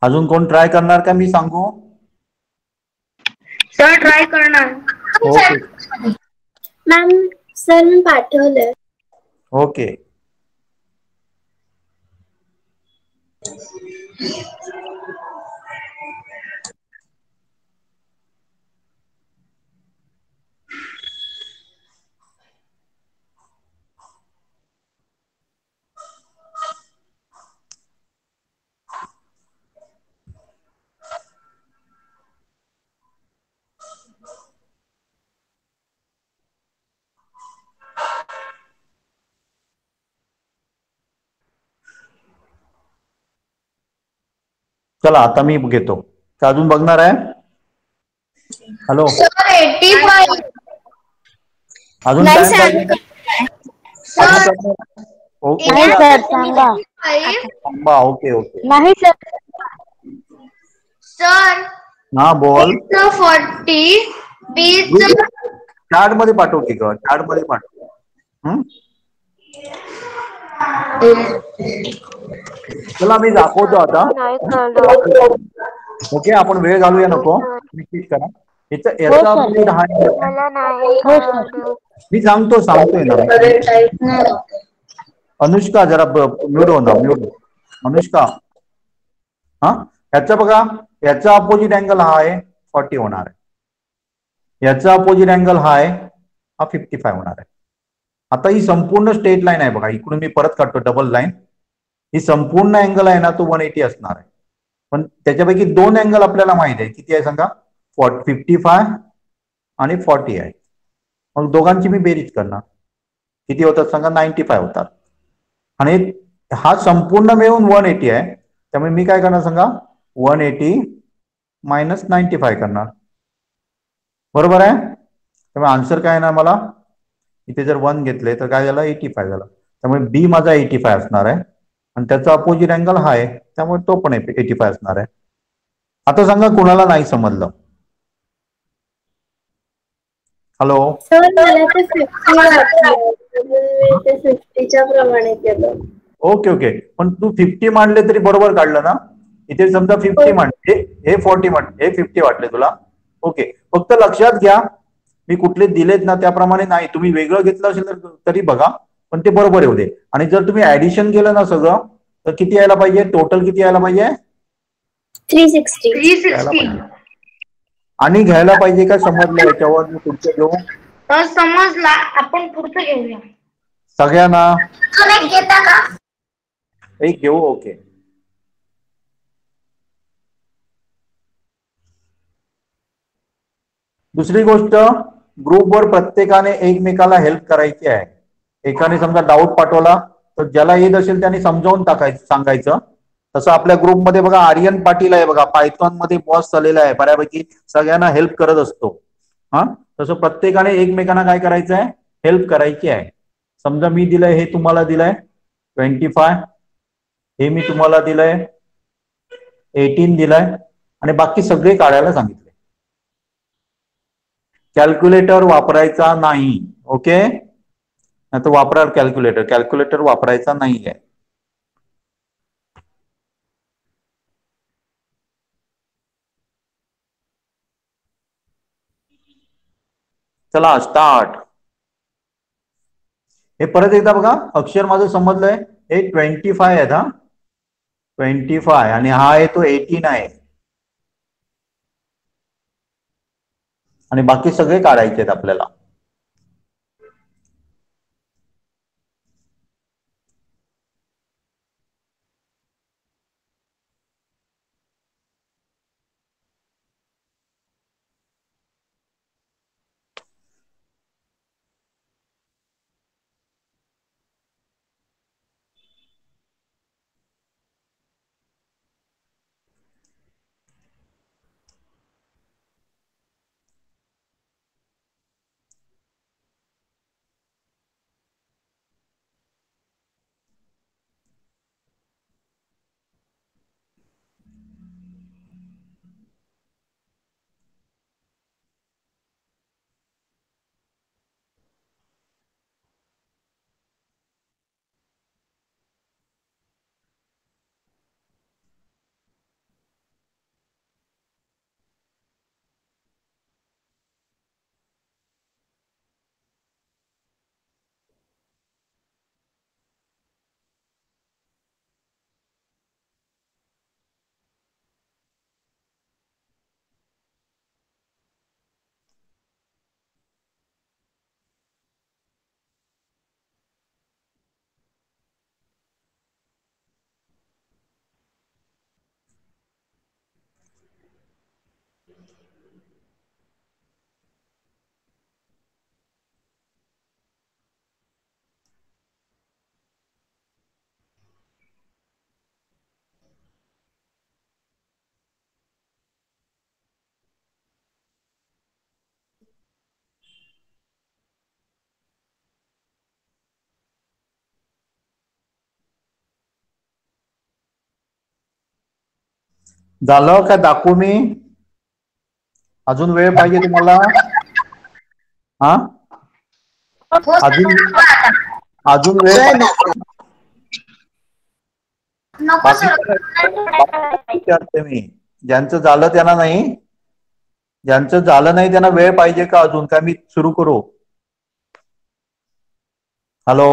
अजून कोण ट्राय करणार का मी सांगू? सर ट्राय करणार. ओके मॅम सर मी पाठवलंय. ओके. चला आता मी घेतो. का अजून बघणार आहे? Hello sir 85. अजून नाही टाइम सर. पाहिजे? सर नाही सर सांगा. थांबा. Okay okay. नाही सर. सर हा बोल. 40 बीच चार्ट मध्ये पाठव की ग, चार्ट मध्ये पाठव. चला मी दाखवतो आता. नाही कळलं. ओके आपण वेळ घालूया नको. क्लिक करा. याचा अपडेट हा मला नाही कळलं. मी सांगतोय ना. अनुष्का जरा म्यूट हो ना, म्यूट. अनुष्का हा याचा बघा, याचा अपोजिट अँगल हा आहे 40 होणार आहे. याचा अपोजिट अँगल हा आहे, हा 55 होणार आहे. आता ही संपूर्ण स्ट्रेट लाईन आहे बघा, इकडून मी परत काढतो डबल लाईन. ही संपूर्ण अँगल आहे ना तो 180 असणार आहे. पण त्याच्यापैकी 2 अँगल आपल्याला माहित आहे. किती आहे सांगा? 55 आणि 40 आहे. मग दोघांची मी बेरीज करणार. किती होतात सांगा? 95 होतात. आणि हा संपूर्ण मिळून 180 आहे. त्यामुळे मी काय करणार सांगा? 180 मायनस 95 करणार. बरोबर आहे? त्यामुळे आन्सर काय येणार मला? इथे जर 1 घेतले तर काय झालं? 85 झालं. त्यामुळे बी माझा 85 असणार आहे. आणि त्याचा अपोजिट अँगल हा आहे, त्यामुळे तो पण 85 असणार आहे. आता सांगा कुणाला नाही समजलं? हॅलो. सर मला ते 50 वाटलं. मी ते 50च्या प्रमाणे केलं. Okay okay. पण तू 50 मांडले तरी बरोबर काढलं ना? इथे समजा 50 मांडले, हे 40 मांडले, हे 50 वाटले तुला. ओके. फक्त लक्षात घ्या, मी कुठले दिलेत ना त्याप्रमाणे नाही. तुम्ही वेगळं घेतलं असेल तर तरी बघा, पण ते बरोबर येऊ दे. आणि जर तुम्ही ऍडिशन केलं ना सगळं, तर किती यायला पाहिजे? टोटल किती यायला पाहिजे? 360. आणि घ्यायला पाहिजे का समजलं याच्यावर? मी पुढचं घेऊ. तर समजला, आपण पुढचं घेऊया. सगळ्यांना घेता का? एक घेऊ. ओके. दुसरी गोष्ट, ग्रुपवर प्रत्येकाने एकमेकाला हेल्प करायची आहे. एकाने समजा डाऊट पाठवला तर ज्याला येत असेल त्याने समजावून सांगायचं. तसं आपल्या ग्रुपमध्ये बघा आर्यन पाटील आहे बघा, पायथॉन मध्ये बॉस झालेला आहे, बऱ्यापैकी सगळ्यांना हेल्प करत असतो. हा तसं प्रत्येकाने एकमेकांना काय करायचं आहे? हेल्प करायची आहे. समजा मी दिलंय, हे तुम्हाला दिलंय 25, हे मी तुम्हाला दिलंय 18 दिलंय, आणि बाकी सगळे काढायला सांगितले. कॅल्क्युलेटर वापरायचा नाही. ओके. नाही तर वापरा कॅल्क्युलेटर. कॅल्क्युलेटर वापरायचा नाही आहे. चला स्टार्ट. हे परत एकदा बघा, अक्षर माझं समजलंय. हे 25 आहेत हा, 25 आणि हा आहे तो 18 आहे. आणि बाकी सगळे काढायचे आहेत आपल्याला. झालं का दाखवू मी? अजून वेळ पाहिजे तुम्हाला? हा, अजून वेळ विचारते मी. ज्यांचं झालं त्यांना नाही, ज्यांचं झालं नाही त्यांना वेळ पाहिजे का अजून? काय मी सुरू करू? हॅलो,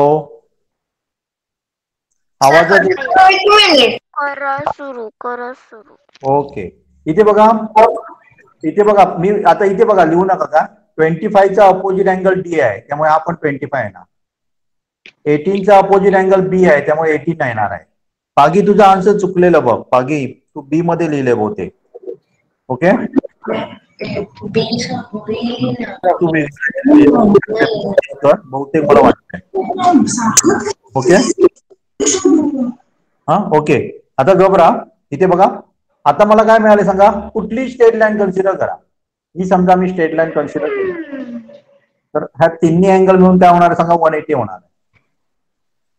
आवाज? करा सुरू. ओके. इथे बघा, इथे बघा, मी आता इथे बघा, लिहू नका का. 25 चा अपोजिट अँगल डी आहे, त्यामुळे आपण 25 येणार. 18 चा अपोजिट अँगल बी आहे, त्यामुळे 18 येणार आहे. पागी तुझं आन्सर चुकलेलं बघ. पागी तू बी मध्ये लिहिले बहुतेक. ओके, बहुतेक मला वाटतंय. ओके, हा ओके. आता घबरा. इथे बघा, आता मला काय मिळाले सांगा. कुठली स्ट्रेट लाईन कन्सिडर करा. ही समजा मी स्ट्रेट लाईन कन्सिडर केली, तर ह्या तिन्ही अँगल मिळून काय होणार सांगा? 180 होणार आहे.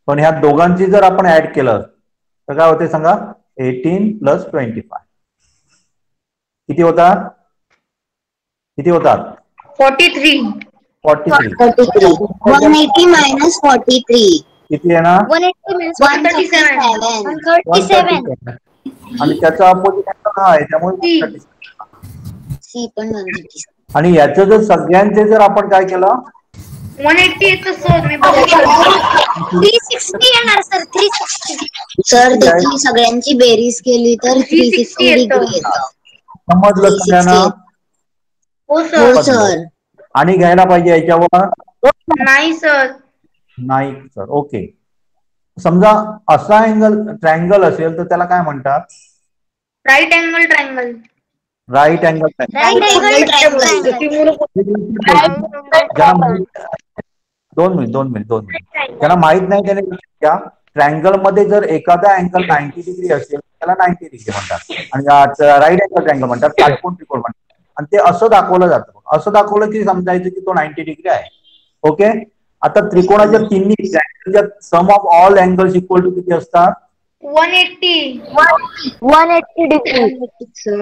पण ह्या दोघांची जर आपण ऍड केलं तर काय होते सांगा? 18 प्लस 25 किती होतात? किती होतात? 43. 180 मायनस 43 किती येणार? 137. आणि त्याचा अपोजिट अँगल हा आहे, त्यामुळे सी पण 137. आणि याचं जर सगळ्यांचे जर आपण काय केलं, 180 येतं सर. मी बघितलं 360 येणार सर. 360 सर, त्याची सगळ्यांची बेरीज केली तर 360 डिग्री येतं. समजलं सगळ्यांना? हो हो सर. आणि घ्यायला पाहिजे याच्यावर? नाही सर. नाही सर. ओके. समजा असा अँगल ट्रायंगल असेल तर त्याला काय म्हणतात? Right angle triangle. Right angle दोन मिनिट. ज्यांना माहित नाही त्याने घ्या. ट्रायंगल मध्ये जर एखादा अँगल 90 डिग्री असेल त्याला 90 डिग्री म्हणतात, आणि राईट अँगल ट्रायंगल म्हणतात, काटकोन त्रिकोण म्हणतात. आणि ते असं दाखवलं जातं. असं दाखवलं की समजायचं की तो 90 डिग्री आहे. ओके. आता त्रिकोणाच्या तिन्ही sum of all angles equal to किती असतात? 180 डिग्री.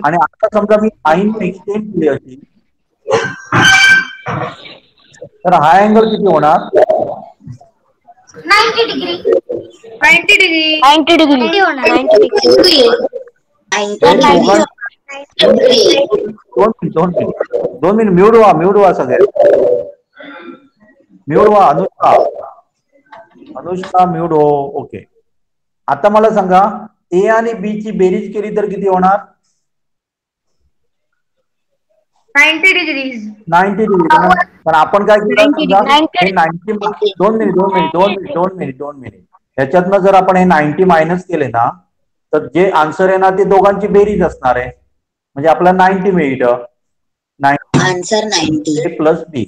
आणि आता समजा मी लाईन एक्सटेंड केली असेल तर हा अँगल किती होणार? 90 डिग्री. 90 डिग्री. 90 डिग्री होणार. 90 डिग्री. दोन मिनिट म्यूट व्हा सगळे. म्यूट व्हा अनुष्का, अनुष्का म्यूट हो. ओके, आता मला सांगा ए आणि बी ची बेरीज केली तर किती होणार? 90 degrees. 90 डिग्री. पण आपण काय केलं समजा हे 90 दोन मिनिट ह्याच्यातनं जर आपण हे 90 मायनस केले ना तर जे आन्सर आहे ना ते दोघांची बेरीज असणार आहे, म्हणजे आपल्याला 90 मिळतं. आन्सर 90 प्लस बी.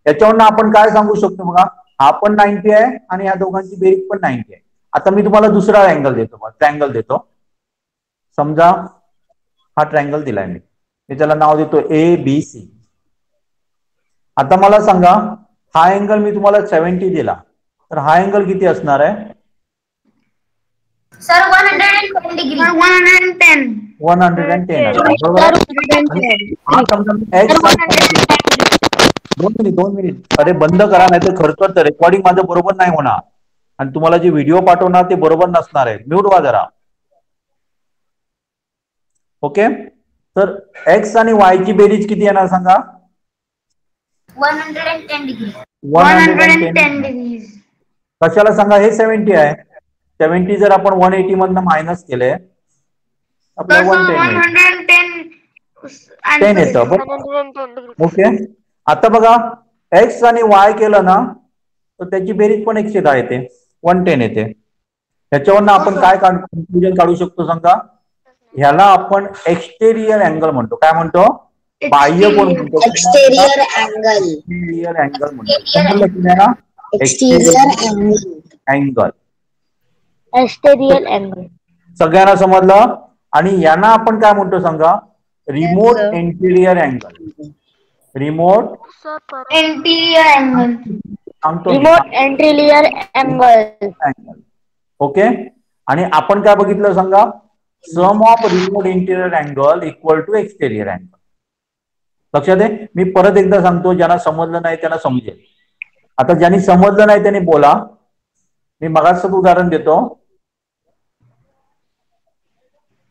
याच्यावरनं आपण काय सांगू शकतो बघा, हा पण 90 आहे आणि या दोघांची बेरीज पण 90 आहे. आता मी तुम्हाला दुसरा अँगल देतो, ट्रँगल देतो. समजा हा ट्रँगल दिलाय मी त्याला नाव देतो ABC. आता मला सांगा हा अँगल मी तुम्हाला 70 दिला तर हा अँगल किती असणार आहे? Sir 110 degree. 110. 110 बरोबर. दोन मिनिट अरे बंद करा, नाही तर खर्च रेकॉर्डिंग माझं बरोबर नाही होणार आणि तुम्हाला जे व्हिडिओ पाठवणार ते बरोबर नसणार आहे. म्यूट व्हा जरा. ओके, तर एक्स आणि वाय ची बेरीज किती येणार सांगा? 110 डिग्री. 110 degrees. कशाला सांगा? हे 70 आहे. 70 जर आपण 180 मधनं मायनस केले आपल्याला 110 येतं. बरोबर. ओके, आता बघा एक्स आणि वाय केलं ना तर त्याची बेरीज पण 110 येते, 110 येते. त्याच्यावरनं आपण काय कन्क्लुजन काढू शकतो सांगा? ह्याला आपण एक्सटेरियर अँगल म्हणतो. काय म्हणतो? बाह्य कोण म्हणतो? Exterior angle. एक्सटेरियर अँगल म्हणतो. अँगल एक्सटेरियर अँगल सगळ्यांना समजलं? आणि यांना आपण काय म्हणतो सांगा? Remote interior angle. Remote Interior angle. सांगतो रिमोट इंटिरियर अँगल. ओके, आणि आपण काय बघितलं सांगा? Sum of remote interior angle equal to exterior angle. लक्षात आहे? मी परत एकदा सांगतो, ज्यांना समजलं नाही त्यांना समजेल. आता ज्यांनी समजलं नाही त्यांनी बोला. मी मगाचं उदाहरण देतो.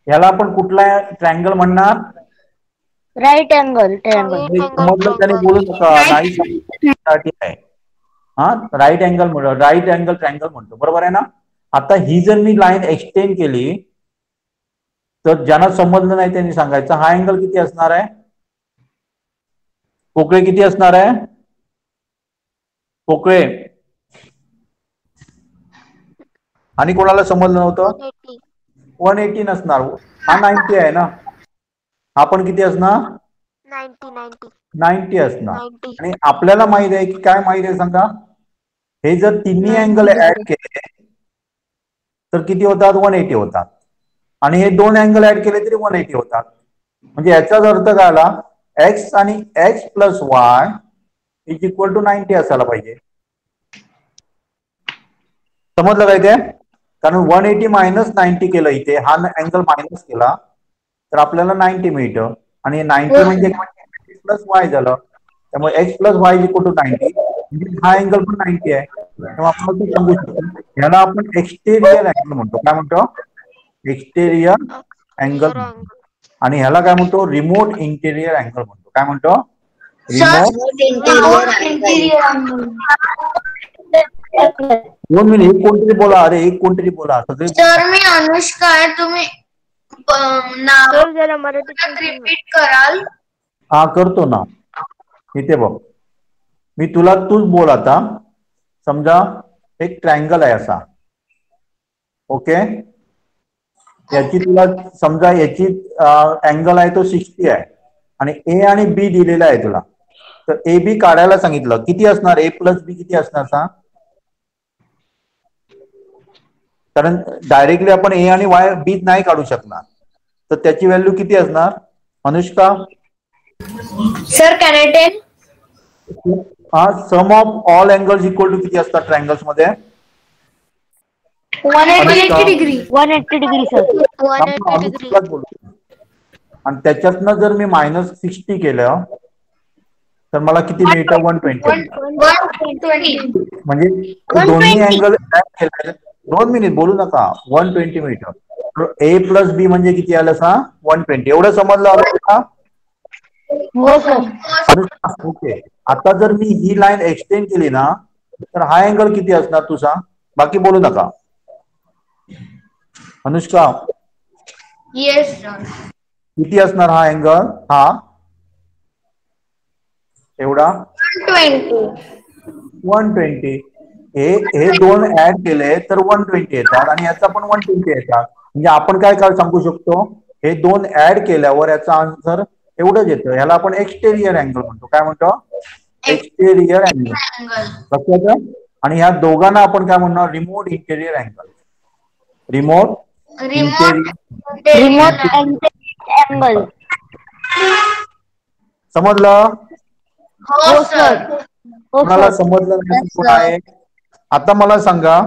ह्याला आपण कुठला ट्रँगल म्हणणार? Right angle triangle. समजलं त्याने बोलू नका, नाही. हा राईट अँगल म्हणतो, राईट अँगल ट्रँगल म्हणतो. बरोबर आहे ना? आता ही जर मी लाईन एक्सटेंड केली तर ज्यांना समजलं नाही त्यांनी सांगायचं हा अँगल किती असणार आहे? पोकळे किती असणार आहे? पोकळे. आणि कोणाला समजलं नव्हतं? 180 नसणार, हा 90 आहे ना. हा पण किती असणार? 90 असणार. आणि आपल्याला माहित आहे की काय माहित आहे सांगा? हे जर तिन्ही अँगल ऍड केले तर किती होतात? 180 होतात. आणि हे दोन अँगल ऍड केले तरी 180 होतात. म्हणजे याचाच अर्थ काय आला? एक्स आणि x plus y is equal to 90 असायला पाहिजे. समजलं काय ते? कारण 180 मायनस 90 केलं इथे, हा अँगल मायनस केला तर आपल्याला 90 मिळतं. आणि 90 म्हणजे एक्स प्लस वाय झालं, त्यामुळे x plus y is equal to 90. म्हणजे हा अँगल पण 90 आहे. तेव्हा आपण ते सांगू शकतो ह्याला आपण एक्सटेरियर अँगल म्हणतो. काय म्हणतो? Exterior angle. आणि ह्याला काय म्हणतो? रिमोट इंटेरियर अँगल म्हणतो. काय म्हणतो? Remote Interior angle. 2 मिनिट एक कोणतरी बोला. अरे एक कोणतरी बोला. सगळे सर मी अनुष्का आहे. तुम्ही नाव जरा मराठीत रिपीट कराल? हा करतो ना. इथे बघ, मी तुला तूच बोल आता. समजा एक ट्रायंगल आहे असा. ओके, याची तुला समजा याची अँगल आहे तो 60 आहे आणि ए आणि बी दिलेला आहे तुला. तर ए बी काढायला सांगितलं. किती असणार? ए प्लस बी किती असणार सांग? कारण डायरेक्टली आपण ए आणि वाय बी नाही काढू शकणार, तर त्याची व्हॅल्यू किती असणार Anushka? Sir can I tell? हा, sum of all angles equal to किती असतात ट्रायंगल्स मध्ये? 180 degree. 180 degree sir. 180 डिग्री. आणि त्याच्यातनं जर मी मायनस 60 केलं तर मला किती मिळतं? 120. 120. म्हणजे दोन्ही अँगल ऍड केले. 2 मिनिट बोलू नका. 120 मिळतं. ए प्लस बी म्हणजे किती आलं सांग? 120. एवढं समजलं का? हो सर. ओके, आता जर मी ही लाईन एक्सटेंड केली ना तर हा अँगल किती असणार तू सांग, बाकी बोलू नका. Anushka yes sir. किती असणार हा अँगल? हा एवढा 120. हे दोन ऍड केले तर 120 येतात आणि याचा पण 120 येतात. म्हणजे आपण काय सांगू शकतो, हे दोन ऍड केल्यावर याचा आन्सर एवढंच येतं. ह्याला आपण एक्सटेरियर अँगल म्हणतो. काय म्हणतो? Exterior angle. लक्षात आहे? आणि ह्या दोघांना आपण काय म्हणणार? Remote interior angle. Remote angle. समजलं? हो सर. कोणाला समजलं नाही कोण आहे? आता मला सांगा,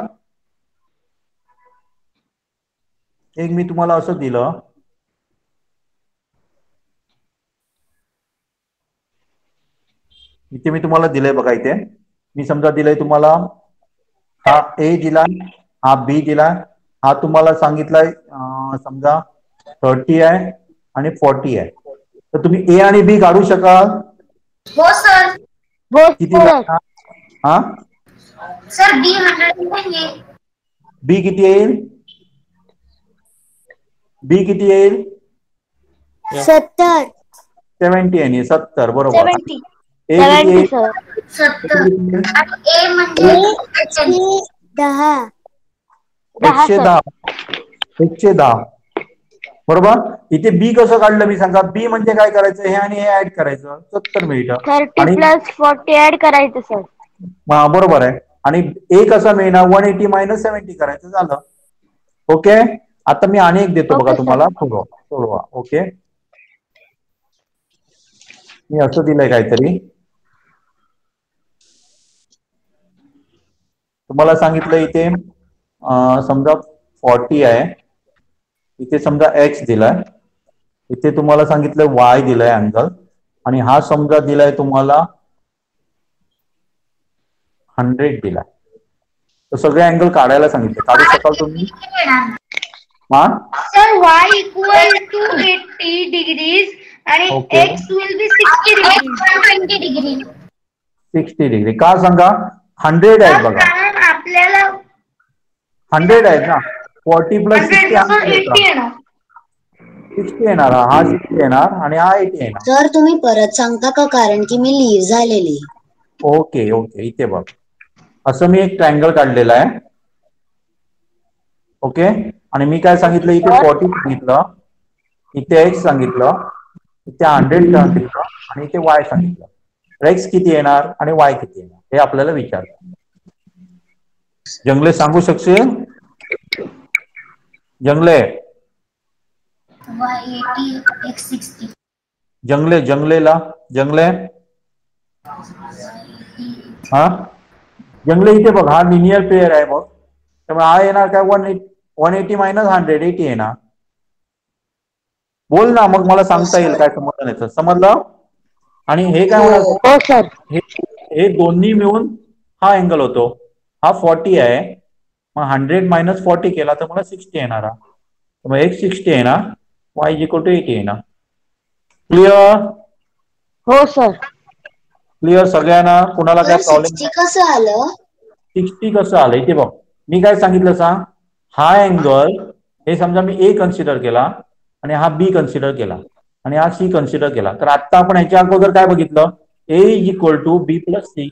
एक मी तुम्हाला असं दिलं, इथे मी तुम्हाला दिलंय बघा. इथे मी समजा दिलंय तुम्हाला, हा ए दिलाय, हा बी दिलाय, हा तुम्हाला सांगितलाय समजा 30 आहे आणि 40 आहे. तर तुम्ही ए आणि बी काढू शकाल? हो सर. किती? हा सर बी 100 बी किती येईल? बी किती येईल? 70. 70 आणि 70 बरोबर. 70. ए किती येईल? 70. आणि ए म्हणजे 110. 110 बरोबर. इथे बी कसं काढलं मी सांगा. बी म्हणजे काय करायचं, हे आणि हे ऍड करायचं, 70 मिळतं. 30 + 40 ऍड करायचं सर. हा बरोबर आहे. आणि ए कसा मिळणार? 180 - 70 करायचं, झालं. ओके. आता मी आणि एक देतो बघा तुम्हाला, सोडवा. ओके, मी असं दिलंय काहीतरी, तुम्हाला सांगितलं इथे समजा 40 आहे, इथे समजा एक्स दिलाय, इथे तुम्हाला सांगितलं वाय दिलाय अँगल, आणि हा समजा दिलाय तुम्हाला 100 दिलाय. तर सगळे अँगल काढायला सांगितले. काढू शकाल तुम्ही? सर y = 80 degrees आणि x will be 60 degrees. 120 degree. का सांगा? 100 आहेत बघा. कारण आपल्याला 100 आहेत ना. 40 + 60 60 येणार. हा 60 येणार आणि हा 80 येणार. सर तुम्ही परत सांगता का? कारण की मी लीव झालेली. ओके. इथे बघ, असं मी एक ट्रायंगल काढलेला आहे. ओके. आणि मी काय सांगितलं, इथे 40 सांगितलं, इथे एक्स सांगितलं, इथे 100 सांगितलं आणि इथे वाय सांगितलं. एक्स किती येणार आणि वाय किती येणार हे आपल्याला विचारलं. जंगले सांगू शकशील? जंगले y80 x 60. जंगले हा जंगले इथे बघ, हा लिनियर पेअर आहे. मग त्यामुळे हा येणार काय? 180 - 100 80 येणार. बोल ना, मग मला सांगता येईल काय समजलं नाही. समजलं? आणि हे काय होणार? हे दोन्ही मिळून हा अँगल होतो. हा 40 आहे, मग 100 - 40 केला तर मला 60 येणार. मग x 60 येणार, y = 80 येणार. क्लिअर? हो सर. क्लिअर सगळ्यांना? कुणाला काय प्रॉब्लेम? 60 कसं आलं? 60 कसं आलं? इथे बघ, मी काय सांगितलं सांग. हा अँगल, हे समजा मी ए कन्सिडर केला आणि हा बी कन्सिडर केला आणि हा सी कन्सिडर केला. तर आता आपण ह्याच्या अगोदर काय बघितलं? A = b + c.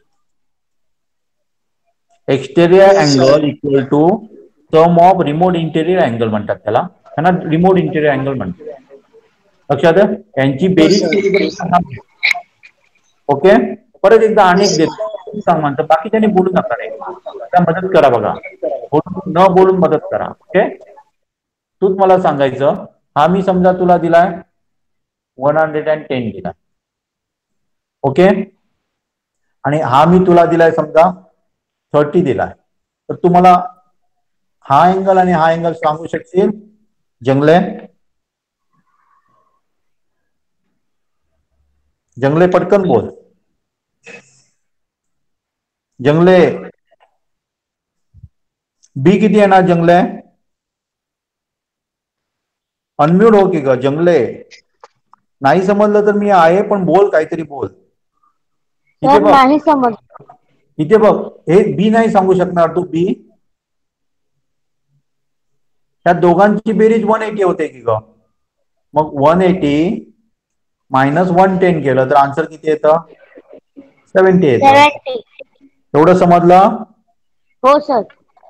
Exterior angle = sum of remote interior angle म्हणतात त्याला. त्यांना रिमोट इंटेरियर अँगल म्हणतात. लक्षात आहे? यांची बेरीज. ओके. परत एकदा अनेक देतो सांग म्हणतो, बाकी त्यांनी बोलू नका रे, मदत करा बघा, न बोलून मदत करा. ओके. तूच मला सांगायचं, हा मी समजा तुला दिलाय 110 दिलाय. ओके. आणि हा मी तुला दिलाय समजा 30 दिलाय. तर तुम्हाला हा अँगल आणि हा अँगल सांगू शकशील? जंगले पटकन बोल. जंगले बी किती येणार? जंगले अनम्यूट हो की ग? जंगले नाही समजलं तर मी आहे, पण बोल, काहीतरी बोल. इथे बघ, नाही समज. इथे बघ, हे बी नाही सांगू शकणार तू बी. त्या दोघांची बेरीज 180 होते की ग. मग 180 मायनस 110 केलं तर आन्सर किती येतं? 70 येतं. 70. एवढं समजलं? हो सर.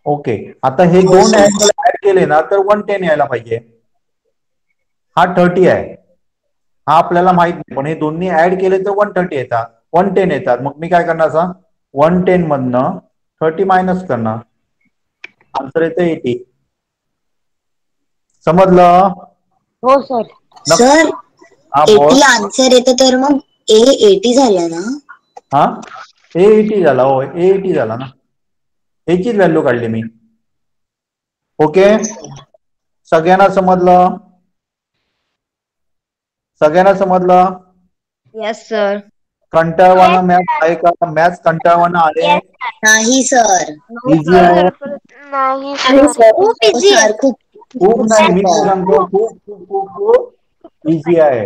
ओके. आता हे दोन अँगल ऍड केले ना तर 110 यायला पाहिजे. हा 30 आहे, हा आपल्याला माहित नाही, पण हे दोन्ही ऍड केले तर 130 येतात, 110 येतात. मग मी काय करणार सांग, 110 मधनं 30 मायनस करणार, आन्सर येतं 80. समजलं? हो सर. सर 80 आन्सर येतं तर मग ए 80 झाला ना? हा, ए 80 झाला. हो, ए 80 झाला ना, याचीच व्हॅल्यू काढली मी. ओके, सगळ्यांना समजलं? सगळ्यांना समजलं? Yes sir. कंटाळवाणं मॅथ्स आहे का? मॅथ्स कंटाळवाणं आहे? नाही सर. इझी आहे? नाही खूप इझी आहे. खूप नाही, मी सांगतो खूप खूप खूप खूप इझी आहे.